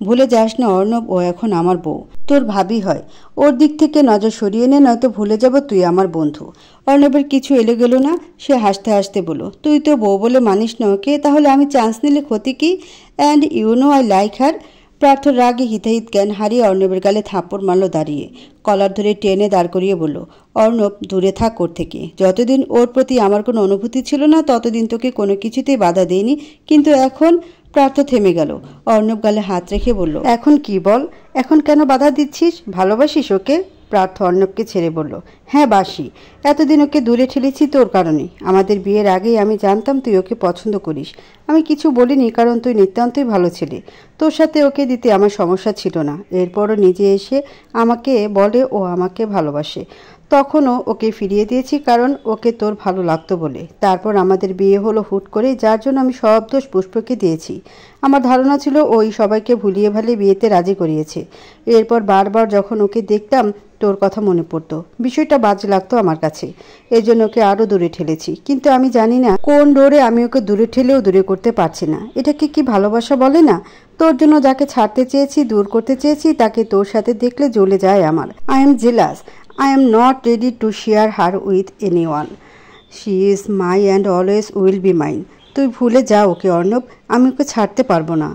ভুলে যাস না অর্ণব, ও এখন আমার বউ, তোর ভাবি হয়। ওর দিক থেকে নজর সরিয়ে নে, নয়তো ভুলে যাব তুই আমার বন্ধু। অর্ণবের কিছু এলো গেল না, সে হাসতে হাসতে বলল, তুই তো বউ বলে মানিস না ওকে, তাহলে আমি চান্স নিলে ক্ষতি কি? And you know I like her. পার্থর রাগে হিতাহিত জ্ঞান হারিয়ে অর্ণবের গালে থাপ্পড় মারল দাঁড়িয়ে। কলার ধরে টেনে দাঁড় করিয়ে বলল, অর্ণব দূরে থাক ওর থেকে। যতদিন ওর প্রতি আমার কোনো অনুভূতি ছিল না ততদিন তোকে কোনো কিছুতেই বাধা দেয়নি, কিন্তু এখন। পার্থ থেমে গেল। অর্ণব গালে হাত রেখে বলল, এখন কি বল? এখন কেন বাধা দিচ্ছিস? ভালোবাসিস ওকে? পার্থ অর্ণবকে ছেড়ে বলল, হ্যাঁ বাসি। এতদিন ওকে দূরে ঠেলেছি তোর কারণে। আমাদের বিয়ের আগেই আমি জানতাম তুই ওকে পছন্দ করিস। আমি কিছু বলিনি, কারণ তুই নিতান্তই ভালো ছেলে। তোর সাথে ওকে দিতে আমার সমস্যা ছিল না। এরপরও নিজে এসে আমাকে বলে ও আমাকে ভালোবাসে, তখনও ওকে ফিরিয়ে দিয়েছি, কারণ ওকে তোর ভালো লাগতো বলে। তারপর আমাদের বিয়ে হলো হুট করে, যার জন্য আমি সব দোষ পুষ্পকে দিয়েছি। আমার ধারণা ছিল ওই সবাইকে ভুলিয়ে ভালিয়ে বিয়েতে রাজি করিয়েছে। এরপর বারবার যখন ওকে দেখতাম তোর কথা মনে পড়তো, বিষয়টা বাজে লাগতো আমার কাছে। এর জন্য ওকে আরও দূরে ঠেলেছি, কিন্তু আমি জানি না কোন ডোরে আমি ওকে দূরে ঠেলেও দূরে করতে পারছি না। এটাকে কি ভালোবাসা বলে না? তোর জন্য যাকে ছাড়তে চেয়েছি, দূর করতে চেয়েছি, তাকে তোর সাথে দেখলে জ্বলে যায় আমার। I am jealous. I am not ready to share her with anyone. She is my and always will be mine. তুই ভুলে যা ওকে অর্ণব, আমি ওকে ছাড়তে পারবো না।